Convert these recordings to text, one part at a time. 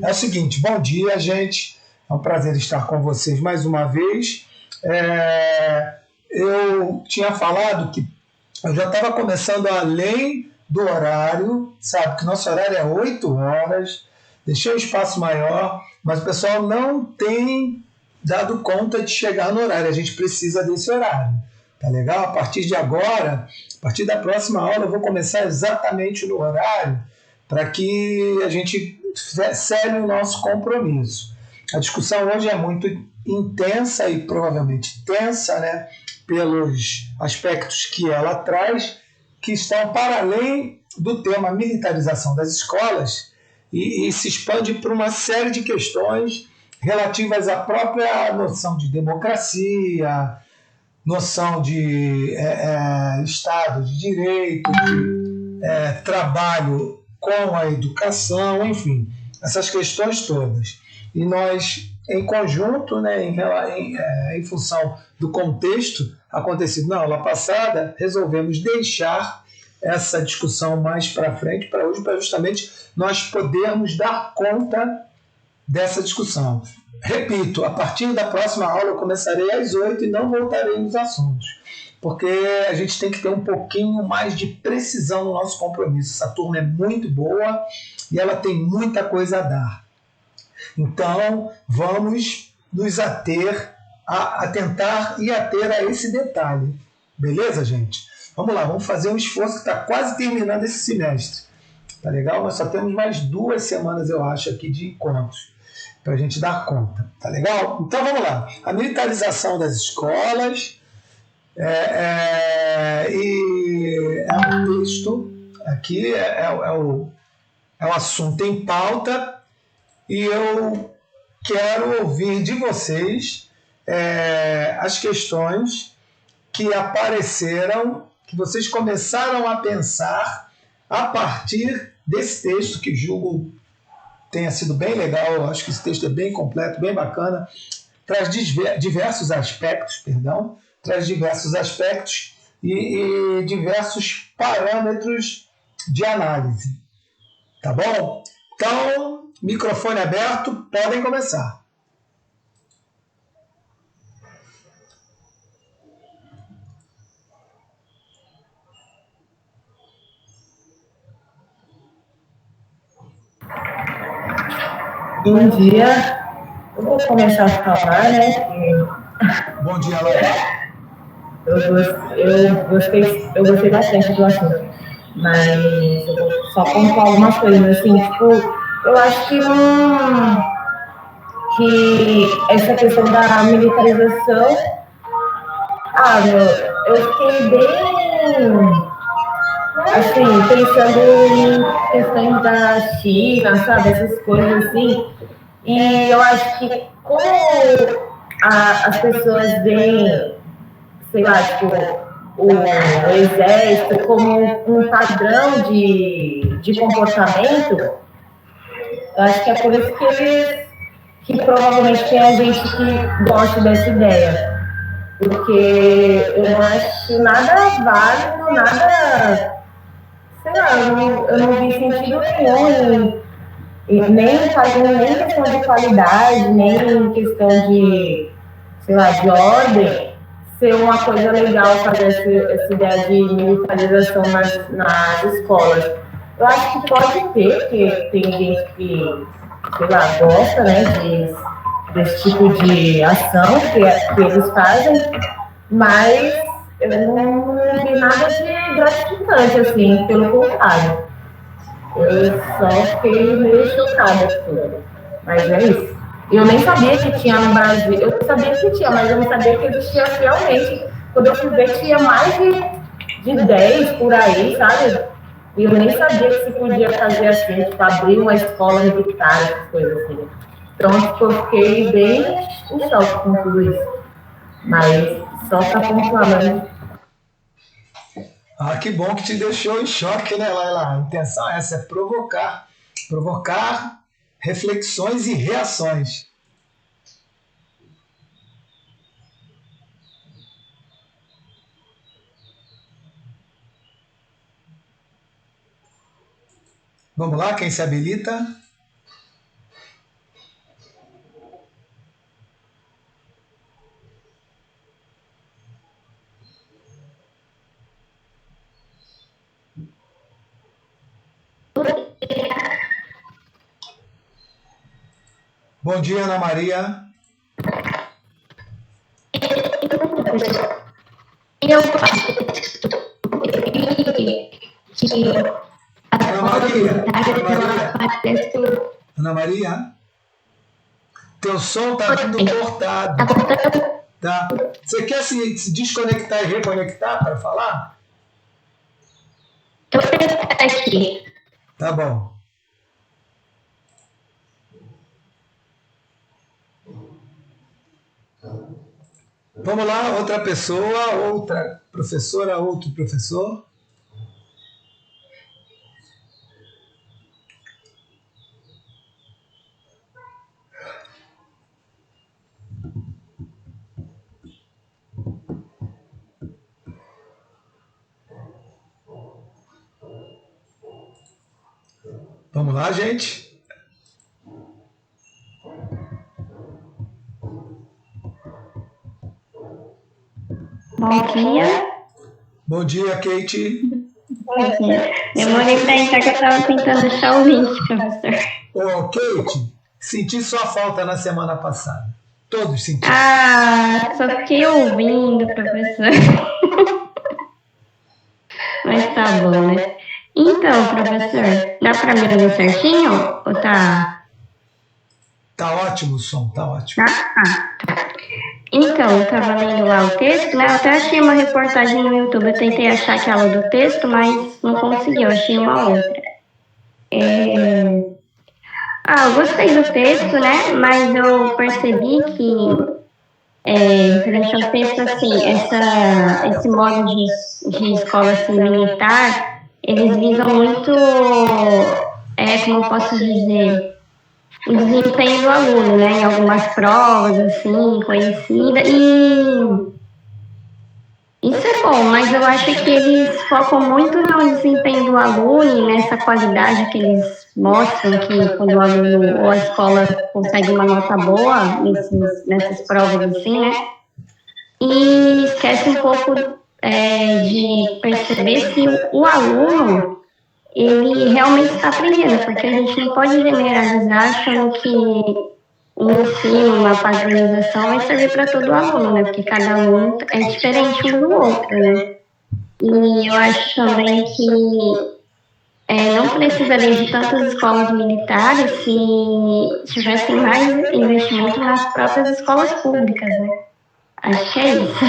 É o seguinte, bom dia, gente. É um prazer estar com vocês mais uma vez. Eu tinha falado que eu já estava começando além do horário, sabe? Que nosso horário é 8 horas. Deixei o espaço maior, mas o pessoal não tem dado conta de chegar no horário. A gente precisa desse horário. Tá legal? A partir de agora, a partir da próxima aula, eu vou começar exatamente no horário para que a gente cele o nosso compromisso. A discussão hoje é muito intensa e provavelmente tensa, né, pelos aspectos que ela traz, que estão para além do tema militarização das escolas e se expande para uma série de questões relativas à própria noção de democracia, noção de Estado de Direito, de trabalho com a educação, enfim, essas questões todas. E nós, em conjunto, né, em função do contexto acontecido na aula passada, resolvemos deixar essa discussão mais para frente, para hoje, para justamente nós podermos dar conta dessa discussão. Repito, a partir da próxima aula eu começarei às 8 e não voltarei nos assuntos, porque a gente tem que ter um pouquinho mais de precisão no nosso compromisso. Essa turma é muito boa e ela tem muita coisa a dar. Então, vamos nos ater a tentar e ater a esse detalhe. Beleza, gente? Vamos lá, vamos fazer um esforço que está quase terminando esse semestre. Tá legal? Nós só temos mais 2 semanas, eu acho, aqui de encontros para a gente dar conta. Tá legal? Então vamos lá. A militarização das escolas e é um texto aqui, é o assunto em pauta e eu quero ouvir de vocês as questões que apareceram, que vocês começaram a pensar a partir desse texto que julgo tenha sido bem legal. Eu acho que esse texto é bem completo, bem bacana, traz diversos aspectos, traz diversos aspectos e diversos parâmetros de análise. Tá bom? Então, microfone aberto, podem começar. Bom dia. Eu vou começar a falar, né? Bom dia, Laura. Eu gostei bastante do assunto, mas eu vou só pontuar algumas coisas, assim, tipo, eu acho que essa questão da militarização, eu fiquei bem, assim, pensando em questões da China, sabe, essas coisas assim, e eu acho que como as pessoas veem, sei lá, tipo, o exército como um padrão de comportamento, eu acho que é por isso que provavelmente tem a gente que gosta dessa ideia. Porque eu não acho nada válido, nada, sei lá, eu não vi sentido nenhum, nem questão de qualidade, nem questão de, sei lá, de ordem, ser uma coisa legal fazer essa ideia de militarização nas escolas. Eu acho que pode ter, porque tem gente que, sei lá, gosta, né, desse tipo de ação que eles fazem, mas eu não vi nada de gratificante, assim, pelo contrário. Eu só fiquei meio chocada com tudo. Mas é isso. Eu nem sabia que tinha no Brasil. Eu sabia que tinha, mas eu não sabia que existia realmente. Quando eu fui ver, tinha mais de 10 por aí, sabe? E eu nem sabia que se podia fazer assim, tipo, abrir uma escola militar, essas coisas assim. Então, tipo, eu fiquei bem em choque com tudo isso. Mas só para pontuar, né? Que bom que te deixou em choque, né, Laila? A intenção é essa, é provocar reflexões e reações. Vamos lá, quem se habilita? Bom dia, Ana Maria. Eu Ana Maria, Ana Maria, teu som tá vindo cortado. Tá? Você quer se desconectar e reconectar para falar? Eu vou tentar aqui. Tá bom. Vamos lá, outra pessoa, outra professora, outro professor. Vamos lá, gente. Bom dia. Bom dia, Kate. Bom dia. Demorei para entrar que eu estava tentando achar o link, professor. Ô, Kate, senti sua falta na semana passada. Todos sentiram. Ah, só fiquei ouvindo, professor. Mas tá bom, né? Então, professor, dá para me ouvir certinho? Ou tá... Tá ótimo o som, tá ótimo. Tá? Então, eu estava lendo lá o texto, né? Eu até achei uma reportagem no YouTube. Eu tentei achar aquela do texto, mas não consegui. Eu achei uma outra. Eu gostei do texto, né? Mas eu percebi que, durante o texto, assim, esse modo de escola assim, militar, eles visam muito, como eu posso dizer, o desempenho do aluno, né? Em algumas provas, assim, conhecidas. E isso é bom, mas eu acho que eles focam muito no desempenho do aluno e nessa qualidade que eles mostram que quando o aluno ou a escola consegue uma nota boa nessas provas assim, né? E esquece um pouco de perceber se o aluno ele realmente está aprendendo, porque a gente não pode generalizar achando que um ensino, uma padronização vai servir para todo aluno, né? Porque cada aluno é diferente um do outro, né? E eu acho também que não precisaria de tantas escolas militares se tivessem mais investimento nas próprias escolas públicas, né? Acho que é isso.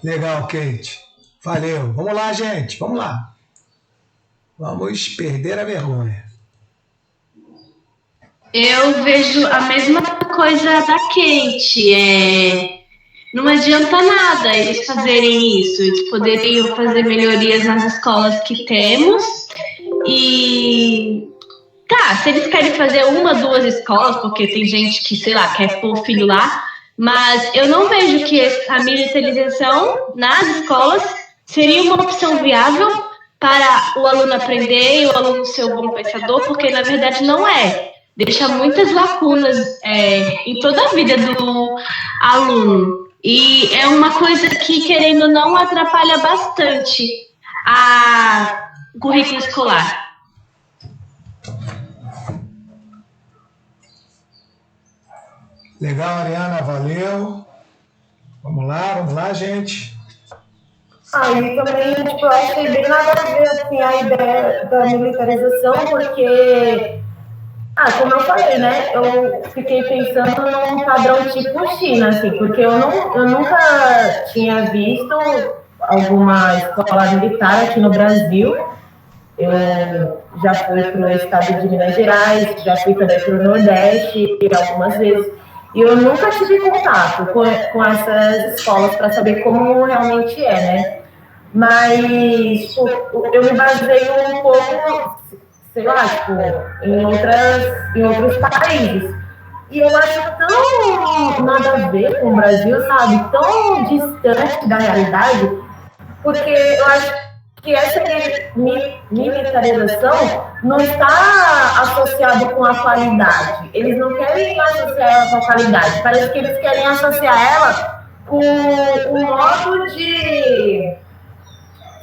Legal, Kate. Valeu. Vamos lá, gente. Vamos lá. Vamos perder a vergonha. Eu vejo a mesma coisa da Kate. Não adianta nada eles fazerem isso. Eles poderiam fazer melhorias nas escolas que temos. E tá, se eles querem fazer uma, duas escolas, porque tem gente que, sei lá, quer pôr o filho lá, mas eu não vejo que a militarização nas escolas seria uma opção viável para o aluno aprender e o aluno ser um bom pensador, porque na verdade não é. Deixa muitas lacunas em toda a vida do aluno. E é uma coisa que, querendo ou não, atrapalha bastante o currículo escolar. Legal, Ariana, valeu. Vamos lá, gente. E também, tipo, eu achei bem nada a ver, assim, a ideia da militarização, porque, como eu falei, né, eu fiquei pensando num padrão tipo China, assim, porque eu nunca tinha visto alguma escola militar aqui no Brasil. Eu já fui para o estado de Minas Gerais, já fui também para o Nordeste algumas vezes. E eu nunca tive contato com essas escolas para saber como realmente é, né? Mas tipo, eu me baseio um pouco, sei lá, tipo, em outros países. E eu acho tão nada a ver com o Brasil, sabe? Tão distante da realidade, porque eu acho que essa militarização não está associada com a qualidade. Eles não querem associar ela com a qualidade. Parece que eles querem associar ela com o modo de,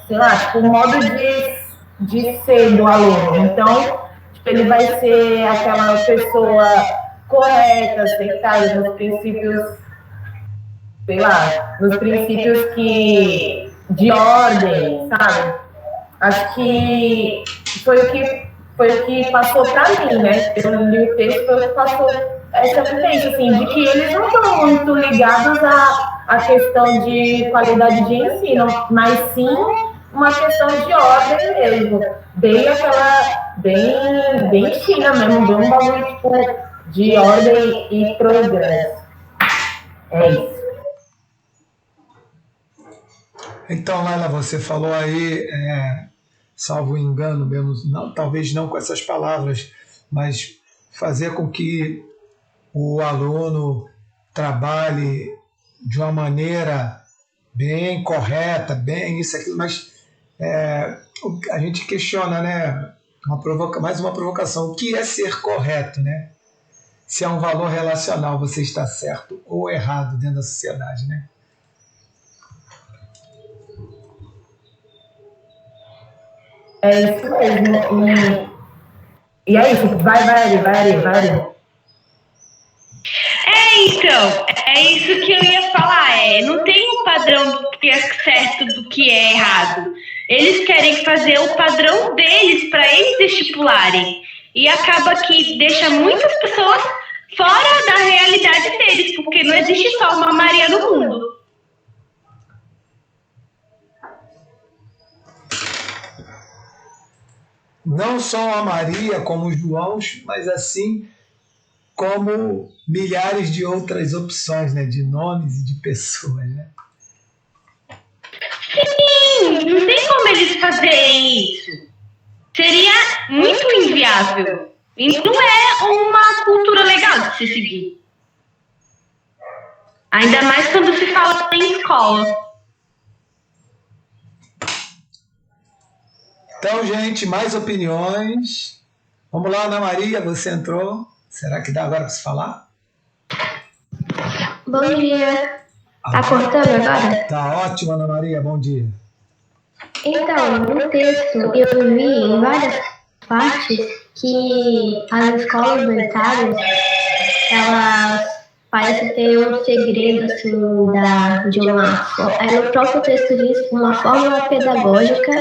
sei lá, tipo, o modo de ser do aluno. Então, ele vai ser aquela pessoa correta, aceitada nos princípios, sei lá, nos princípios de ordem, sabe? Acho que foi o que passou para mim, né? Eu li o texto, foi o que passou essa vivência, assim, de que eles não estão muito ligados à questão de qualidade de ensino, mas sim uma questão de ordem mesmo. Bem China mesmo, bem um bagulho tipo, de ordem e progresso. É isso. Então, Laila, você falou aí, salvo engano, menos, não, talvez não com essas palavras, mas fazer com que o aluno trabalhe de uma maneira bem correta, bem isso, aquilo, mas a gente questiona, né? Mais uma provocação. O que é ser correto, né? Se é um valor relacional, você está certo ou errado dentro da sociedade, né? É isso mesmo. E é isso. Vai. Então, é isso que eu ia falar. Não tem um padrão do que é certo do que é errado. Eles querem fazer o padrão deles para eles estipularem. E acaba que deixa muitas pessoas fora da realidade deles, porque não existe só uma Maria no mundo. Não só a Maria, como os Joãos, mas assim como milhares de outras opções, né, de nomes e de pessoas, né? Sim, não tem como eles fazerem isso. Seria muito inviável. E não é uma cultura legal de se seguir. Ainda mais quando se fala em escola. Então, gente, mais opiniões. Vamos lá, Ana Maria, você entrou. Será que dá agora para se falar? Bom dia. Tá cortando agora? Tá ótimo, Ana Maria, bom dia. Então, no texto eu vi em várias partes que as escolas militares, elas parecem ter um segredo assim, aí no próprio texto diz uma fórmula pedagógica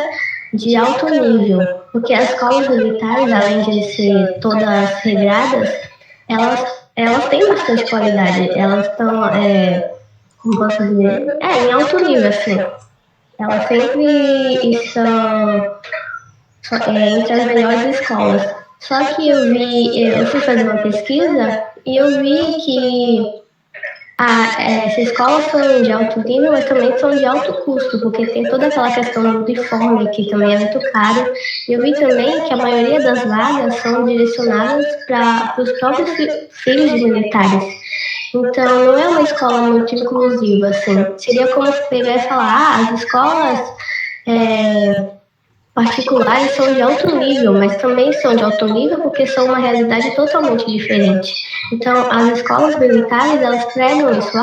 de alto nível, porque as escolas militares, além de ser todas regradas, elas têm bastante qualidade, elas estão, como posso dizer, em alto nível, assim. Elas sempre estão entre as melhores escolas. Só que eu fui fazer uma pesquisa e eu vi que essas escolas são de alto nível, mas também são de alto custo, porque tem toda aquela questão do uniforme, que também é muito caro. E eu vi também que a maioria das vagas são direcionadas para os próprios filhos de militares. Então, não é uma escola muito inclusiva, assim. Seria como pegar e falar, as escolas particulares são de alto nível, mas também são de alto nível porque são uma realidade totalmente diferente. Então, as escolas militares, elas pregam isso,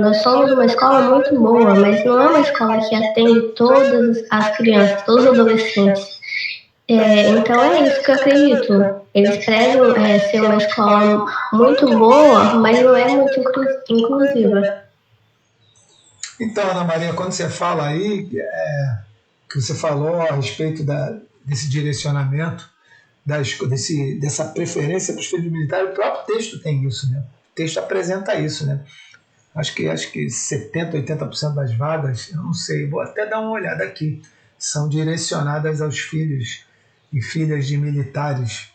nós somos uma escola muito boa, mas não é uma escola que atende todas as crianças, todos os adolescentes. Então é isso que eu acredito. Eles pregam ser uma escola muito boa, mas não é muito inclusiva. Então, Ana Maria, quando você fala aí, que você falou a respeito desse direcionamento, dessa preferência para os filhos militares, o próprio texto tem isso, né? O texto apresenta isso, né? Acho que 70%, 80% das vagas, eu não sei, vou até dar uma olhada aqui, são direcionadas aos filhos e filhas de militares,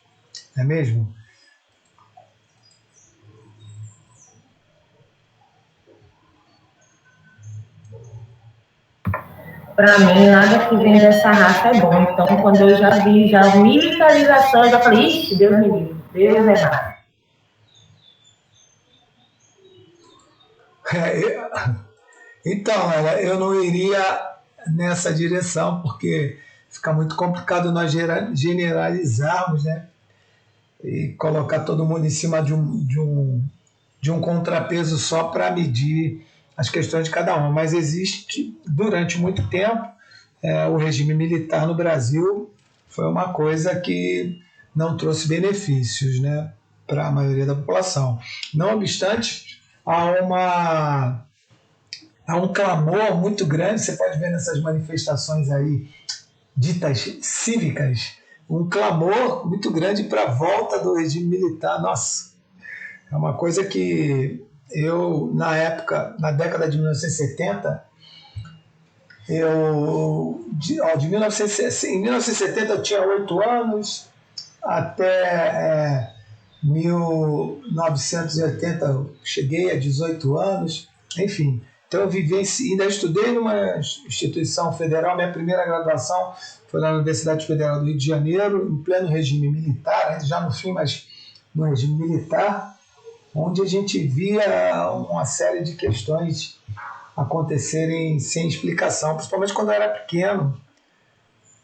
não é mesmo? Para mim, nada que vem dessa raça é bom. Então, quando eu já vi militarização, eu já falei, ixi, Deus me livre, Deus é mais. Então, eu não iria nessa direção, porque fica muito complicado nós generalizarmos, né? E colocar todo mundo em cima de um contrapeso só para medir as questões de cada um. Mas existe, durante muito tempo, o regime militar no Brasil foi uma coisa que não trouxe benefícios, né, para a maioria da população. Não obstante, há um clamor muito grande, você pode ver nessas manifestações aí, ditas cívicas, um clamor muito grande para a volta do regime militar. Nossa, é uma coisa que eu, na época, na década de 1970, em 1970 eu tinha 8 anos, até 1980 eu cheguei a 18 anos, enfim. Então eu ainda estudei numa instituição federal, minha primeira graduação foi na Universidade Federal do Rio de Janeiro, em pleno regime militar, já no fim, mas no regime militar, onde a gente via uma série de questões acontecerem sem explicação, principalmente quando eu era pequeno,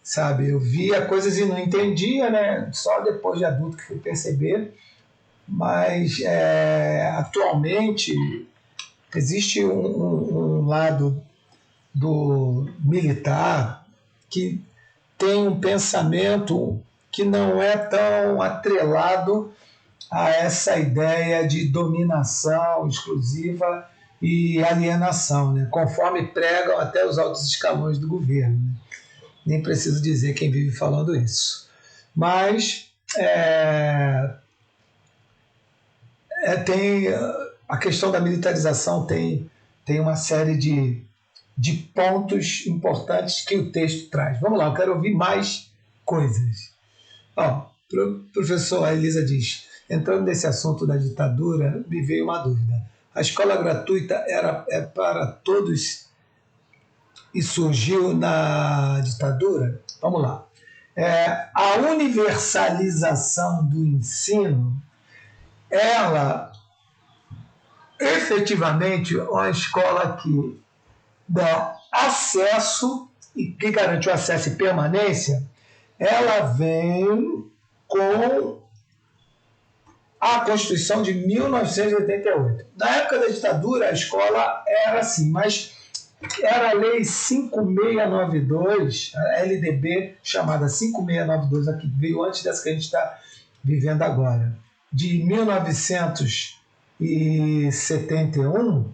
sabe? Eu via coisas e não entendia, né? Só depois de adulto que fui perceber, mas atualmente existe um lado do militar que tem um pensamento que não é tão atrelado a essa ideia de dominação exclusiva e alienação, né? Conforme pregam até os altos escalões do governo, né? Nem preciso dizer quem vive falando isso. Mas tem a questão da militarização tem uma série de pontos importantes que o texto traz. Vamos lá, eu quero ouvir mais coisas. Professor, a Elisa diz, entrando nesse assunto da ditadura, me veio uma dúvida. A escola gratuita é para todos e surgiu na ditadura? Vamos lá. A universalização do ensino, ela efetivamente é uma escola que dá acesso e que garante o acesso e permanência, ela vem com a Constituição de 1988. Na época da ditadura, a escola era assim, mas era a Lei 5692, a LDB, chamada 5692, a que veio antes dessa que a gente está vivendo agora, de 1971,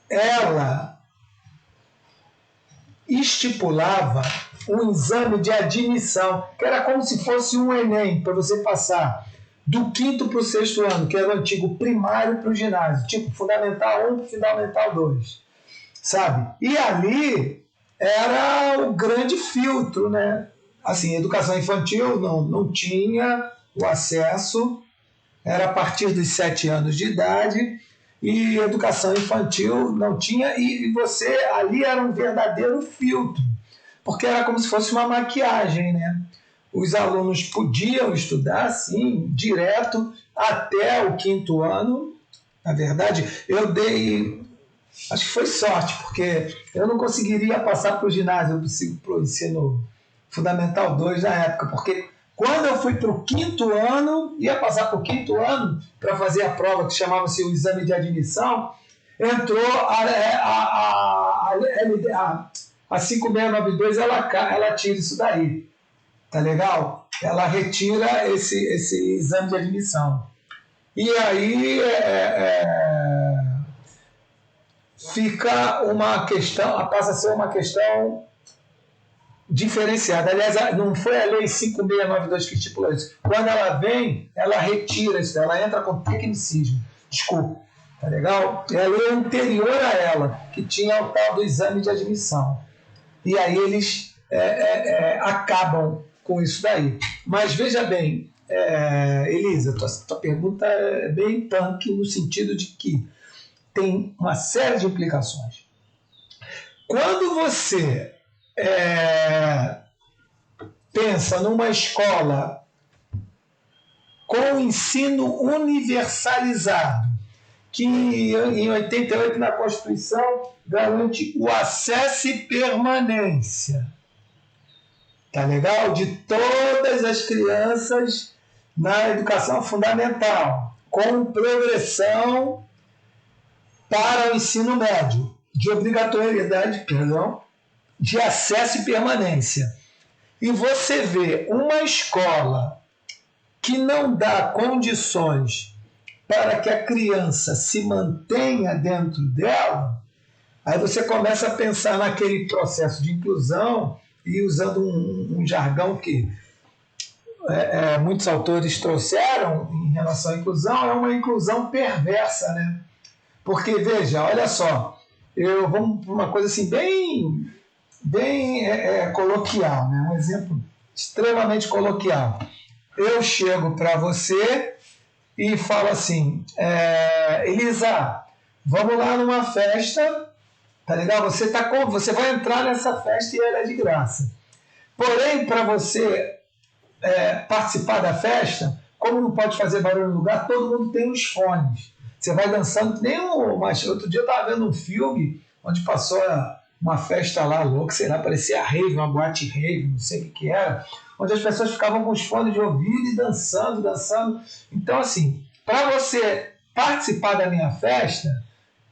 ela estipulava um exame de admissão, que era como se fosse um Enem, para você passar do 5º para o 6º ano, que era o antigo primário para o ginásio, tipo Fundamental 1 para Fundamental 2, sabe? E ali era o grande filtro, né? Assim, educação infantil não tinha o acesso, era a partir dos 7 anos de idade, e educação infantil não tinha, e você ali era um verdadeiro filtro, porque era como se fosse uma maquiagem, né? Os alunos podiam estudar, sim, direto até o 5º ano. Na verdade, eu dei, acho que foi sorte, porque eu não conseguiria passar para o ginásio, para o ensino fundamental 2 na época, porque quando eu fui para o 5º ano, ia passar para o 5º ano para fazer a prova que chamava-se o exame de admissão, entrou a 5692, ela tira isso daí. Tá legal? Ela retira esse exame de admissão. E aí fica uma questão, passa a ser uma questão diferenciada. Aliás, não foi a Lei 5692 que estipulou isso. Quando ela vem, ela retira isso, ela entra com tecnicismo. Desculpa, tá legal? É a lei anterior a ela, que tinha o tal do exame de admissão. E aí eles acabam com isso daí. Mas veja bem, Elisa, tua pergunta é bem tanque no sentido de que tem uma série de implicações. Quando você pensa numa escola com ensino universalizado, que em 88 na Constituição garante o acesso e permanência, tá legal? De todas as crianças na educação fundamental, com progressão para o ensino médio, de obrigatoriedade, de acesso e permanência. E você vê uma escola que não dá condições para que a criança se mantenha dentro dela, aí você começa a pensar naquele processo de inclusão e usando um jargão que muitos autores trouxeram em relação à inclusão, é uma inclusão perversa, né? Porque, veja, olha só, vamos para uma coisa assim bem coloquial, né? Um exemplo extremamente coloquial. Eu chego para você e falo assim, Elisa, vamos lá numa festa, tá legal? Você vai entrar nessa festa e ela é de graça. Porém, para você participar da festa, como não pode fazer barulho no lugar, todo mundo tem os fones. Você vai dançando que nem mas outro dia eu estava vendo um filme onde passou uma festa lá louca, sei lá, parecia rave, uma boate rave, não sei o que era, onde as pessoas ficavam com os fones de ouvido e dançando. Então, assim, para você participar da minha festa,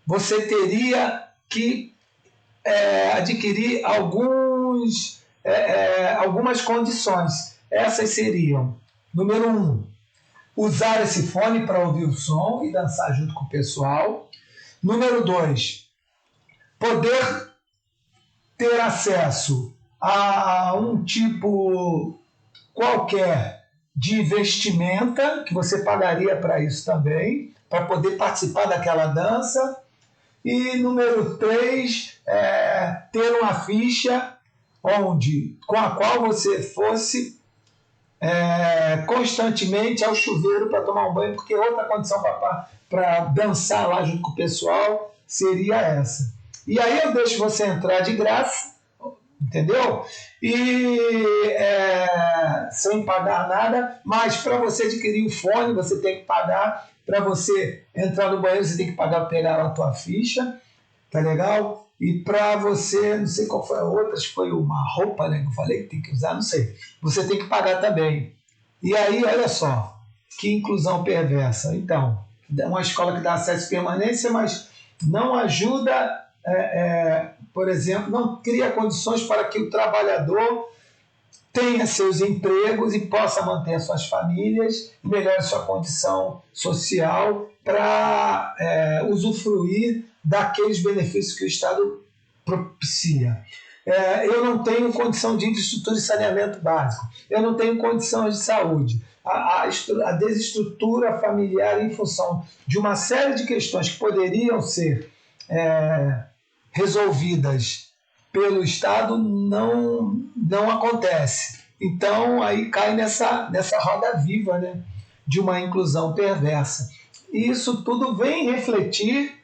você teria que adquirir algumas condições. Essas seriam, número 1, usar esse fone para ouvir o som e dançar junto com o pessoal. Número 2, poder ter acesso a um tipo qualquer de vestimenta, que você pagaria para isso também, para poder participar daquela dança. E número 3, ter uma ficha com a qual você fosse constantemente ao chuveiro para tomar um banho, porque outra condição para dançar lá junto com o pessoal seria essa. E aí eu deixo você entrar de graça, entendeu? E sem pagar nada, mas para você adquirir o fone, você tem que pagar. Para você entrar no banheiro, você tem que pagar para pegar a tua ficha, tá legal? E para você, não sei qual foi a outra, acho que foi uma roupa, né, que eu falei que tem que usar, não sei. Você tem que pagar também. E aí, olha só, que inclusão perversa. Então, uma escola que dá acesso e permanência, mas não ajuda, por exemplo, não cria condições para que o trabalhador tenha seus empregos e possa manter suas famílias, melhore sua condição social para usufruir daqueles benefícios que o Estado propicia. Eu não tenho condição de infraestrutura de saneamento básico, eu não tenho condições de saúde. A desestrutura familiar em função de uma série de questões que poderiam ser resolvidas pelo Estado não acontece. Então, aí cai nessa roda viva, né, de uma inclusão perversa. E isso tudo vem refletir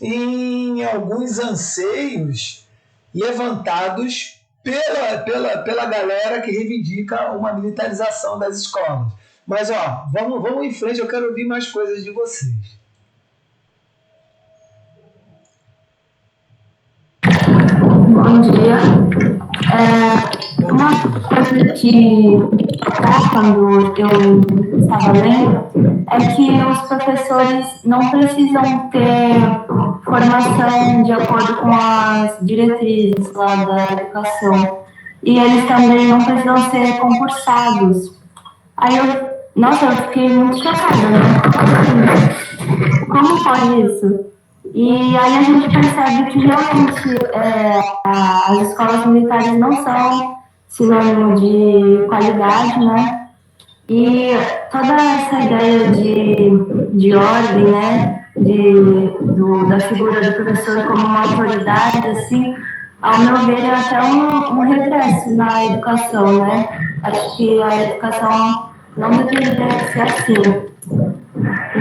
em alguns anseios levantados pela galera que reivindica uma militarização das escolas. Mas, vamos em frente, eu quero ouvir mais coisas de vocês. Bom dia. Uma coisa que quando eu estava lendo é que os professores não precisam ter formação de acordo com as diretrizes lá da educação. E eles também não precisam ser concursados. Aí eu fiquei muito chocada, né? Como pode isso? E aí a gente percebe que realmente as escolas militares não são sinônimo de qualidade, né? E toda essa ideia de ordem, né? Da figura do professor como uma autoridade, assim, ao meu ver, é até um regresso na educação, né? Acho que a educação não deveria ser assim. E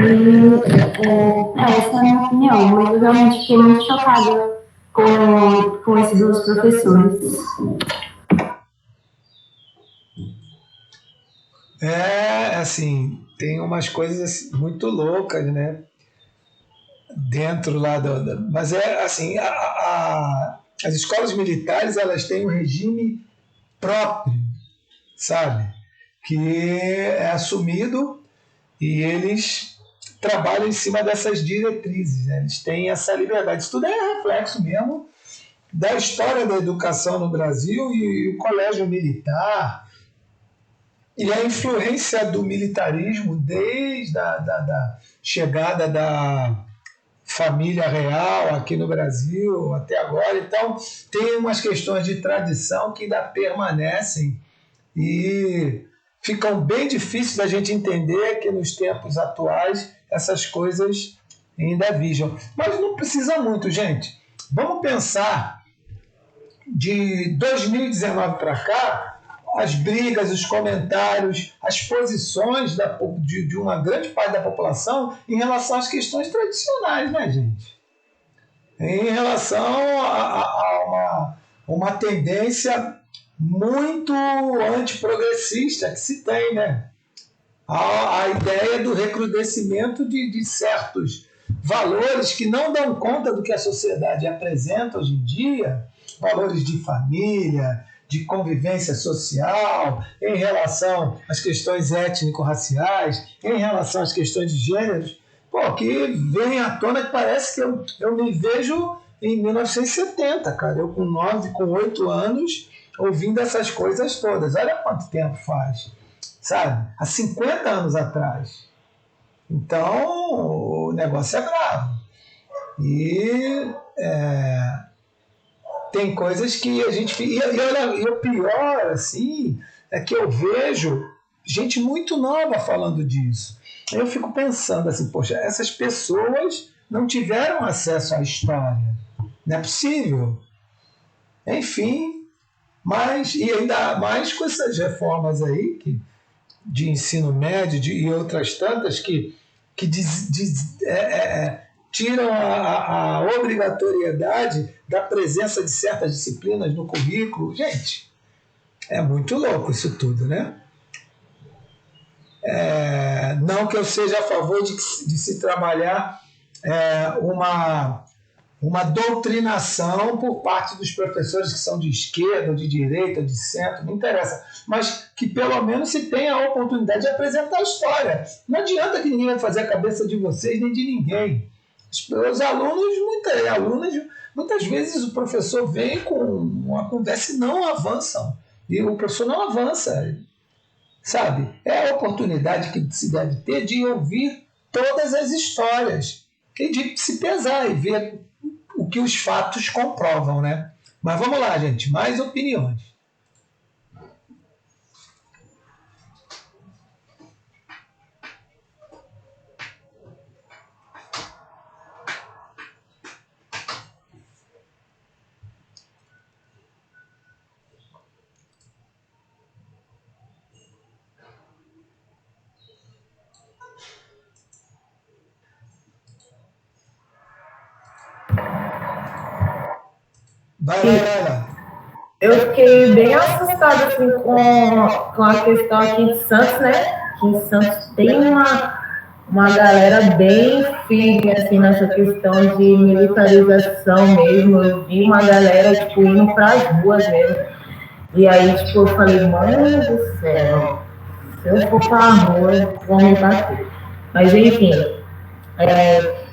essa é a minha opinião, mas eu realmente fiquei muito chocada com esses dois professores. Assim, tem umas coisas muito loucas, né? Dentro lá mas assim, as escolas militares, elas têm um regime próprio, sabe? Que é assumido e eles trabalham em cima dessas diretrizes, né? Eles têm essa liberdade. Isso tudo é reflexo mesmo da história da educação no Brasil e o colégio militar, E a influência do militarismo desde a da chegada da família real aqui no Brasil até agora. Então, tem umas questões de tradição que ainda permanecem e ficam bem difíceis da gente entender que nos tempos atuais essas coisas ainda vigem. Mas não precisa muito, gente. Vamos pensar de 2019 para cá, as brigas, os comentários, as posições de uma grande parte da população em relação às questões tradicionais, né, gente? Em relação a uma tendência muito antiprogressista que se tem, né? A ideia do recrudescimento de certos valores que não dão conta do que a sociedade apresenta hoje em dia, valores de família, de convivência social, em relação às questões étnico-raciais, em relação às questões de gêneros, que vem à tona que parece que eu me vejo em 1970, cara. Eu com 9, com 8 anos, ouvindo essas coisas todas. Olha quanto tempo faz, sabe? Há 50 anos atrás. Então, o negócio é bravo. E tem coisas que a gente... E o pior, assim, é que eu vejo gente muito nova falando disso. Eu fico pensando assim, poxa, essas pessoas não tiveram acesso à história. Não é possível. Enfim, e ainda mais com essas reformas aí de ensino médio e outras tantas que tiram a obrigatoriedade da presença de certas disciplinas no currículo. Gente, é muito louco isso tudo, né? Não que eu seja a favor de se trabalhar uma doutrinação por parte dos professores que são de esquerda, ou de direita, ou de centro, não interessa, mas que pelo menos se tenha a oportunidade de apresentar a história. Não adianta que ninguém vai fazer a cabeça de vocês nem de ninguém. Os alunos, muitas vezes o professor vem com uma conversa e não avançam. E o professor não avança, sabe? É a oportunidade que se deve ter de ouvir todas as histórias e de se pesar e ver o que os fatos comprovam, né? Mas vamos lá, gente, mais opiniões. Vai lá. Eu fiquei bem assustada assim, com a questão aqui em Santos, né? Que em Santos tem uma galera bem firme assim, nessa questão de militarização mesmo. Eu vi uma galera tipo, indo para as ruas mesmo. E aí tipo, eu falei, mano do céu, se eu for para a rua, vão me bater. Mas enfim,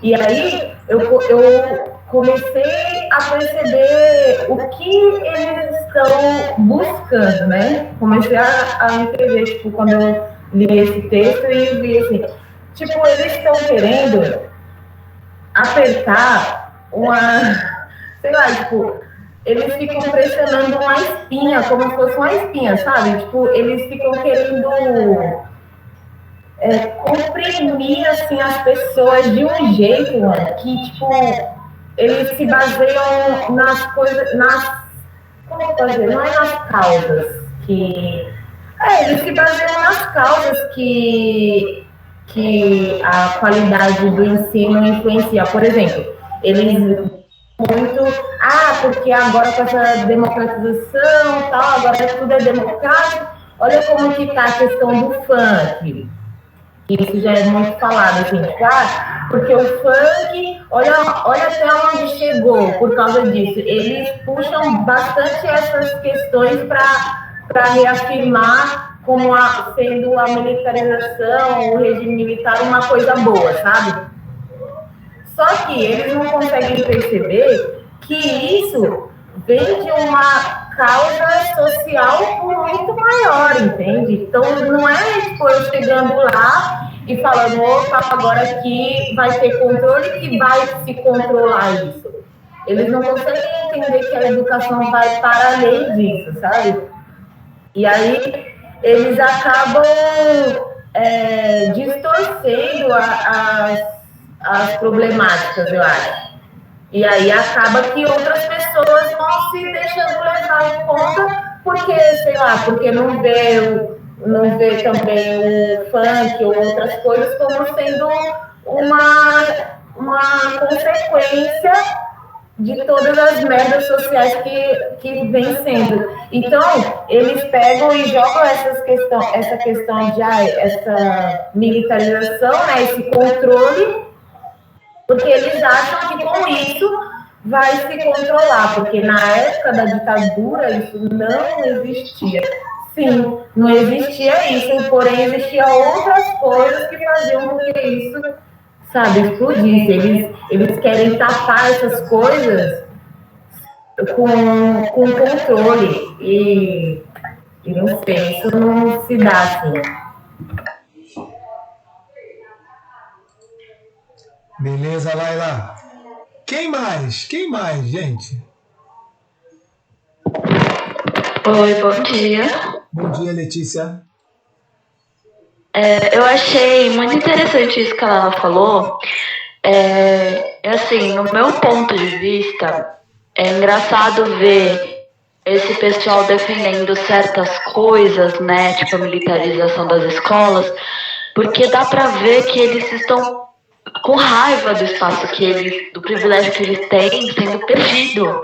e aí eu comecei a perceber o que eles estão buscando, né? Comecei a entender, tipo, quando eu li esse texto e vi assim, tipo, eles estão querendo apertar sei lá, tipo, eles ficam pressionando uma espinha, como se fosse uma espinha, sabe? Tipo, eles ficam querendo comprimir, assim, as pessoas de um jeito, mano, que, tipo, eles se baseiam nas coisas, como é que eu posso dizer? Não é nas causas eles se baseiam nas causas que a qualidade do ensino influencia. Por exemplo, eles muito, porque agora com essa democratização e tal, agora tudo é democrático, olha como que tá a questão do funk. Isso já é muito falado, assim, porque o funk, olha até onde chegou por causa disso. Eles puxam bastante essas questões para reafirmar como sendo a militarização, o regime militar, uma coisa boa, sabe? Só que eles não conseguem perceber que isso vem de uma causa social muito maior, entende? Então, não é tipo, eu chegando lá e falando, opa, agora aqui vai ter controle que vai se controlar isso. Eles não conseguem entender que a educação vai para além disso, sabe? E aí eles acabam distorcendo as problemáticas, eu acho. E aí acaba que outras pessoas vão se deixando levar em conta, porque, sei lá, porque não vê também o funk ou outras coisas como sendo uma consequência de todas as merdas sociais que vem sendo. Então, eles pegam e jogam essa questão de essa militarização, né, esse controle, porque eles acham que com isso vai se controlar, porque na época da ditadura isso não existia. Sim, não existia isso, porém existiam outras coisas que faziam com que isso, sabe, explodisse. Eles querem tapar essas coisas com controle e não sei, isso não se dá assim. Beleza, Laila. Quem mais? Quem mais, gente? Oi, bom dia. Bom dia, Letícia. Eu achei muito interessante isso que ela falou. Assim, no meu ponto de vista, é engraçado ver esse pessoal defendendo certas coisas, né, tipo a militarização das escolas, porque dá pra ver que eles estão com raiva do espaço do privilégio que eles têm sendo perdido,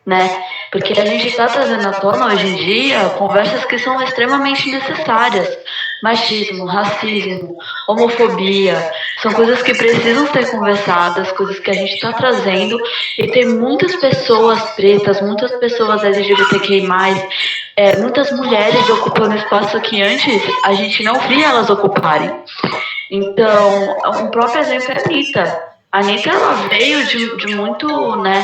né? Porque a gente está trazendo à tona hoje em dia conversas que são extremamente necessárias. Machismo, racismo, homofobia, são coisas que precisam ser conversadas, coisas que a gente está trazendo, e tem muitas pessoas pretas, muitas pessoas LGBTQI+, muitas mulheres ocupando espaço que antes a gente não via elas ocuparem. Então, um próprio exemplo é a Anitta. A Anitta, ela veio de muito, né?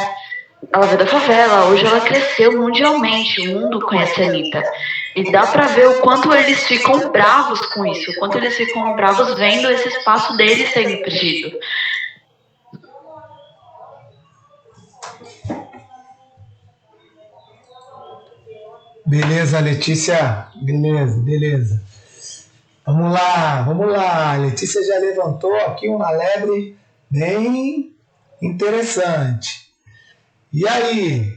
Ela veio da favela, hoje ela cresceu mundialmente, o mundo conhece a Anitta. E dá pra ver o quanto eles ficam bravos com isso, o quanto eles ficam bravos vendo esse espaço deles sendo perdido. Beleza, Letícia. Beleza. Vamos lá. A Letícia já levantou aqui uma lebre bem interessante. E aí?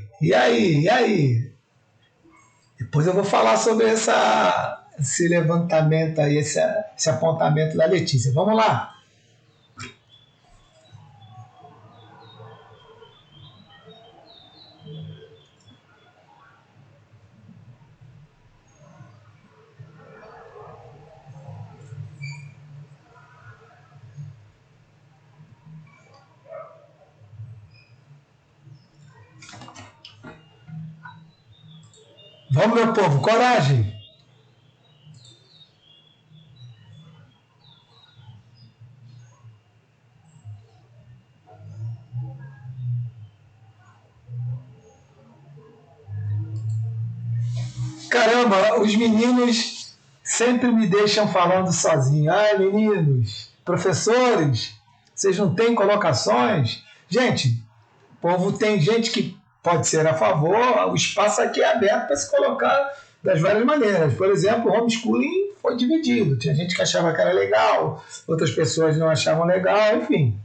Depois eu vou falar sobre esse levantamento aí, esse apontamento da Letícia. Vamos lá. Vamos, meu povo, coragem! Caramba, os meninos sempre me deixam falando sozinho. Ai, meninos, professores, vocês não têm colocações? Gente, o povo tem gente que pode ser a favor, o espaço aqui é aberto para se colocar das várias maneiras. Por exemplo, o homeschooling foi dividido. Tinha gente que achava que era legal, outras pessoas não achavam legal, enfim.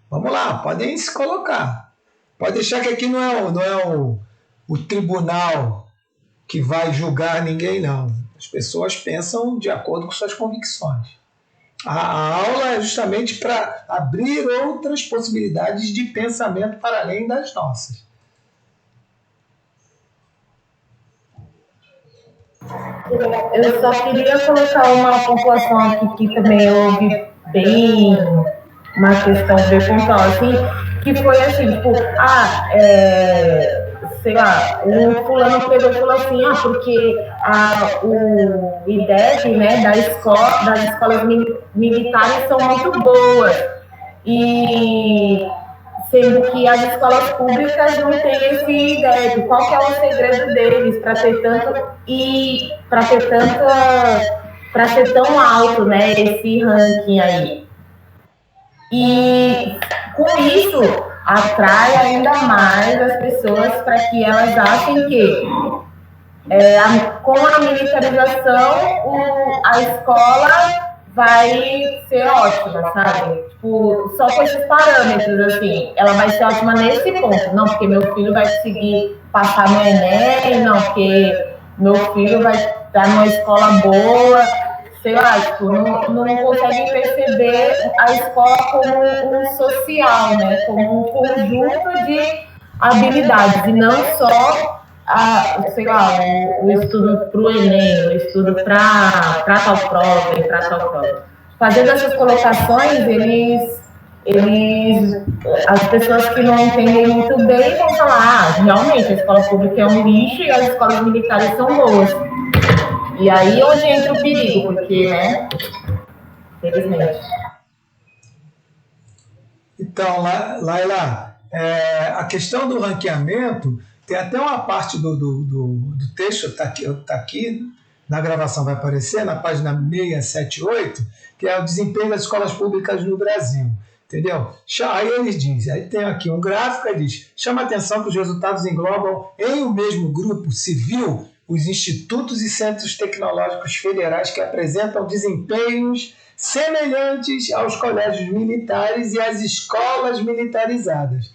Vamos lá, podem se colocar. Pode deixar que aqui não é o tribunal que vai julgar ninguém, não. As pessoas pensam de acordo com suas convicções. A aula é justamente para abrir outras possibilidades de pensamento para além das nossas. Eu só queria colocar uma pontuação aqui que também eu ouvi bem uma questão bem pontual, assim, que foi assim, tipo, sei lá, um fulano pegou e falou assim, porque o IDEB, né, das escolas militares são muito boas. E sendo que as escolas públicas não têm essa ideia de qual que é o segredo deles para ter para ser tão alto, né, esse ranking aí. E com isso atrai ainda mais as pessoas para que elas achem que com a militarização a escola vai ser ótima, sabe? Tipo, só com esses parâmetros, assim, ela vai ser ótima nesse ponto. Não, porque meu filho vai conseguir passar no Enem, não, porque meu filho vai estar numa escola boa, sei lá, tipo, não conseguem perceber a escola como um social, né? Como um conjunto de habilidades, e não só sei lá, o estudo para o Enem, o estudo para tal prova e para tal prova. Fazendo essas colocações, as pessoas que não entendem muito bem vão falar, realmente, a escola pública é um lixo e as escolas militares são boas. E aí onde entra o perigo, porque, né, infelizmente. Então, Laila, a questão do ranqueamento, tem até uma parte do texto, está aqui, na gravação vai aparecer, na página 678, que é o desempenho das escolas públicas no Brasil. Entendeu? Aí eles dizem, aí tem aqui um gráfico, e diz, chama a atenção que os resultados englobam em o mesmo grupo civil os institutos e centros tecnológicos federais que apresentam desempenhos semelhantes aos colégios militares e às escolas militarizadas.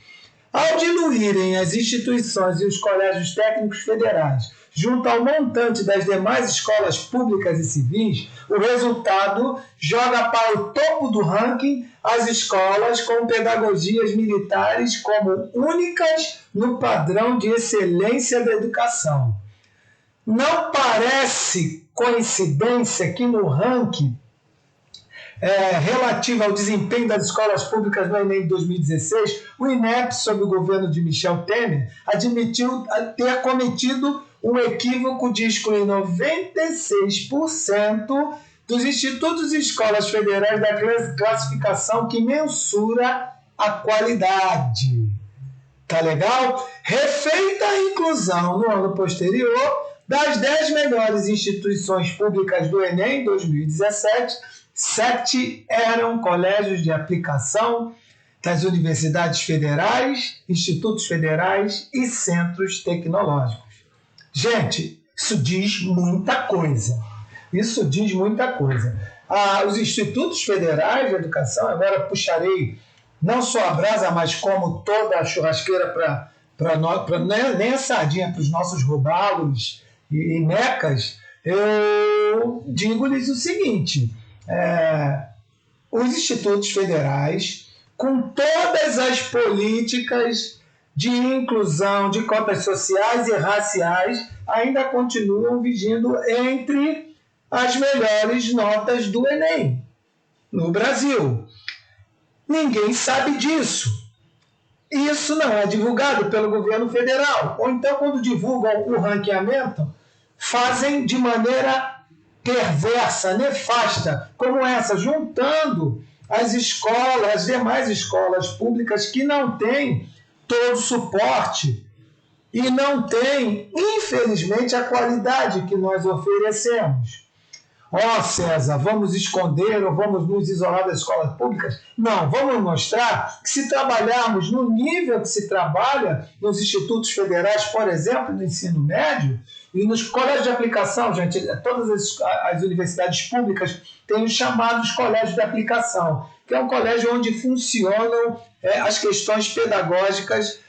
Ao diluírem as instituições e os colégios técnicos federais junto ao montante das demais escolas públicas e civis, o resultado joga para o topo do ranking as escolas com pedagogias militares como únicas no padrão de excelência da educação. Não parece coincidência que no ranking relativo ao desempenho das escolas públicas no Enem de 2016, o INEP, sob o governo de Michel Temer, admitiu ter cometido um equívoco de excluir 96% dos institutos e escolas federais da classificação que mensura a qualidade. Tá legal? Refeita a inclusão no ano posterior das 10 melhores instituições públicas do Enem 2017, 7 eram colégios de aplicação das universidades federais, institutos federais e centros tecnológicos. Gente, isso diz muita coisa. Isso diz muita coisa. Os institutos federais de educação, agora puxarei não só a brasa, mas como toda a churrasqueira nem a sardinha para os nossos robalos e mecas, eu digo-lhes o seguinte: os institutos federais, com todas as políticas de inclusão, de cotas sociais e raciais, ainda continuam vigindo entre as melhores notas do Enem no Brasil. Ninguém sabe disso. Isso não é divulgado pelo governo federal. Ou então, quando divulgam o ranqueamento, fazem de maneira perversa, nefasta, como essa, juntando as escolas, as demais escolas públicas que não têm todo o suporte e não têm, infelizmente, a qualidade que nós oferecemos. César, vamos esconder ou vamos nos isolar das escolas públicas? Não, vamos mostrar que se trabalharmos no nível que se trabalha nos institutos federais, por exemplo, no ensino médio, e nos colégios de aplicação, gente, todas as universidades públicas têm os chamados colégios de aplicação, que é um colégio onde funcionam as questões pedagógicas,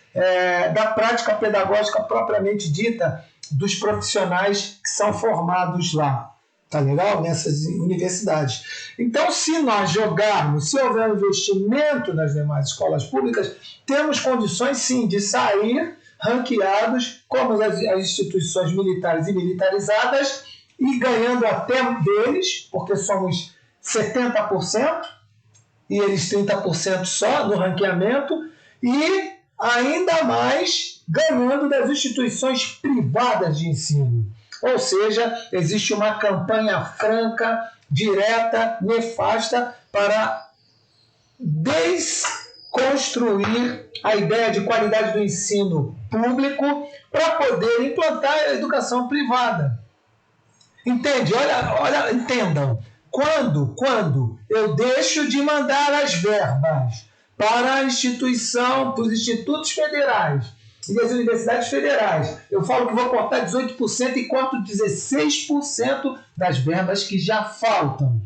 da prática pedagógica propriamente dita, dos profissionais que são formados lá. Tá legal? Nessas universidades. Então, se nós jogarmos, se houver investimento nas demais escolas públicas, temos condições, sim, de sair ranqueados como as instituições militares e militarizadas e ganhando até deles, porque somos 70% e eles 30% só no ranqueamento, e ainda mais ganhando das instituições privadas de ensino. Ou seja, existe uma campanha franca, direta, nefasta para construir a ideia de qualidade do ensino público para poder implantar a educação privada. Entende? Olha, entendam. Quando eu deixo de mandar as verbas para a instituição, para os institutos federais e as universidades federais, eu falo que vou cortar 18% e corto 16% das verbas que já faltam.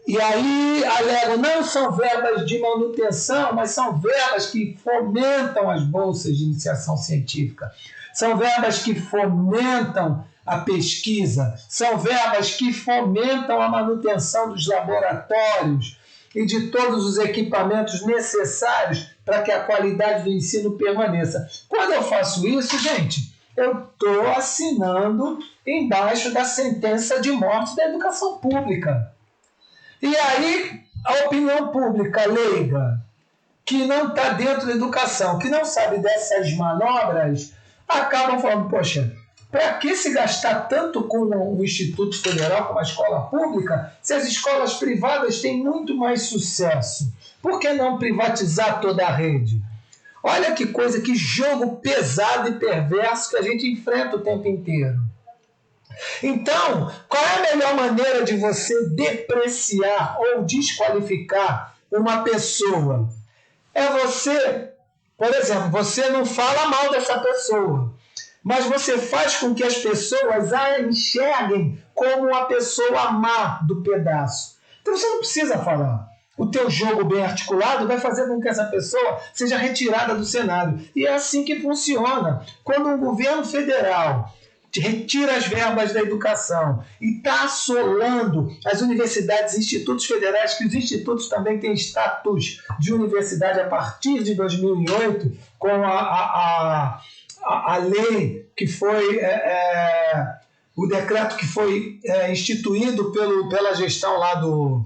E aí alegam, não são verbas de manutenção, mas são verbas que fomentam as bolsas de iniciação científica. São verbas que fomentam a pesquisa, são verbas que fomentam a manutenção dos laboratórios e de todos os equipamentos necessários para que a qualidade do ensino permaneça. Quando eu faço isso, gente, eu estou assinando embaixo da sentença de morte da educação pública. E aí, a opinião pública leiga, que não está dentro da educação, que não sabe dessas manobras, acabam falando, poxa, para que se gastar tanto com o Instituto Federal, com a escola pública, se as escolas privadas têm muito mais sucesso? Por que não privatizar toda a rede? Olha que coisa, que jogo pesado e perverso que a gente enfrenta o tempo inteiro. Então, qual é a melhor maneira de você depreciar ou desqualificar uma pessoa? É você, por exemplo, você não fala mal dessa pessoa, mas você faz com que as pessoas a enxerguem como uma pessoa má do pedaço. Então você não precisa falar. O teu jogo bem articulado vai fazer com que essa pessoa seja retirada do cenário. E é assim que funciona. Quando um governo federal retira as verbas da educação e está assolando as universidades e institutos federais, que os institutos também têm status de universidade a partir de 2008, com a lei que foi, o decreto que foi instituído pela gestão lá do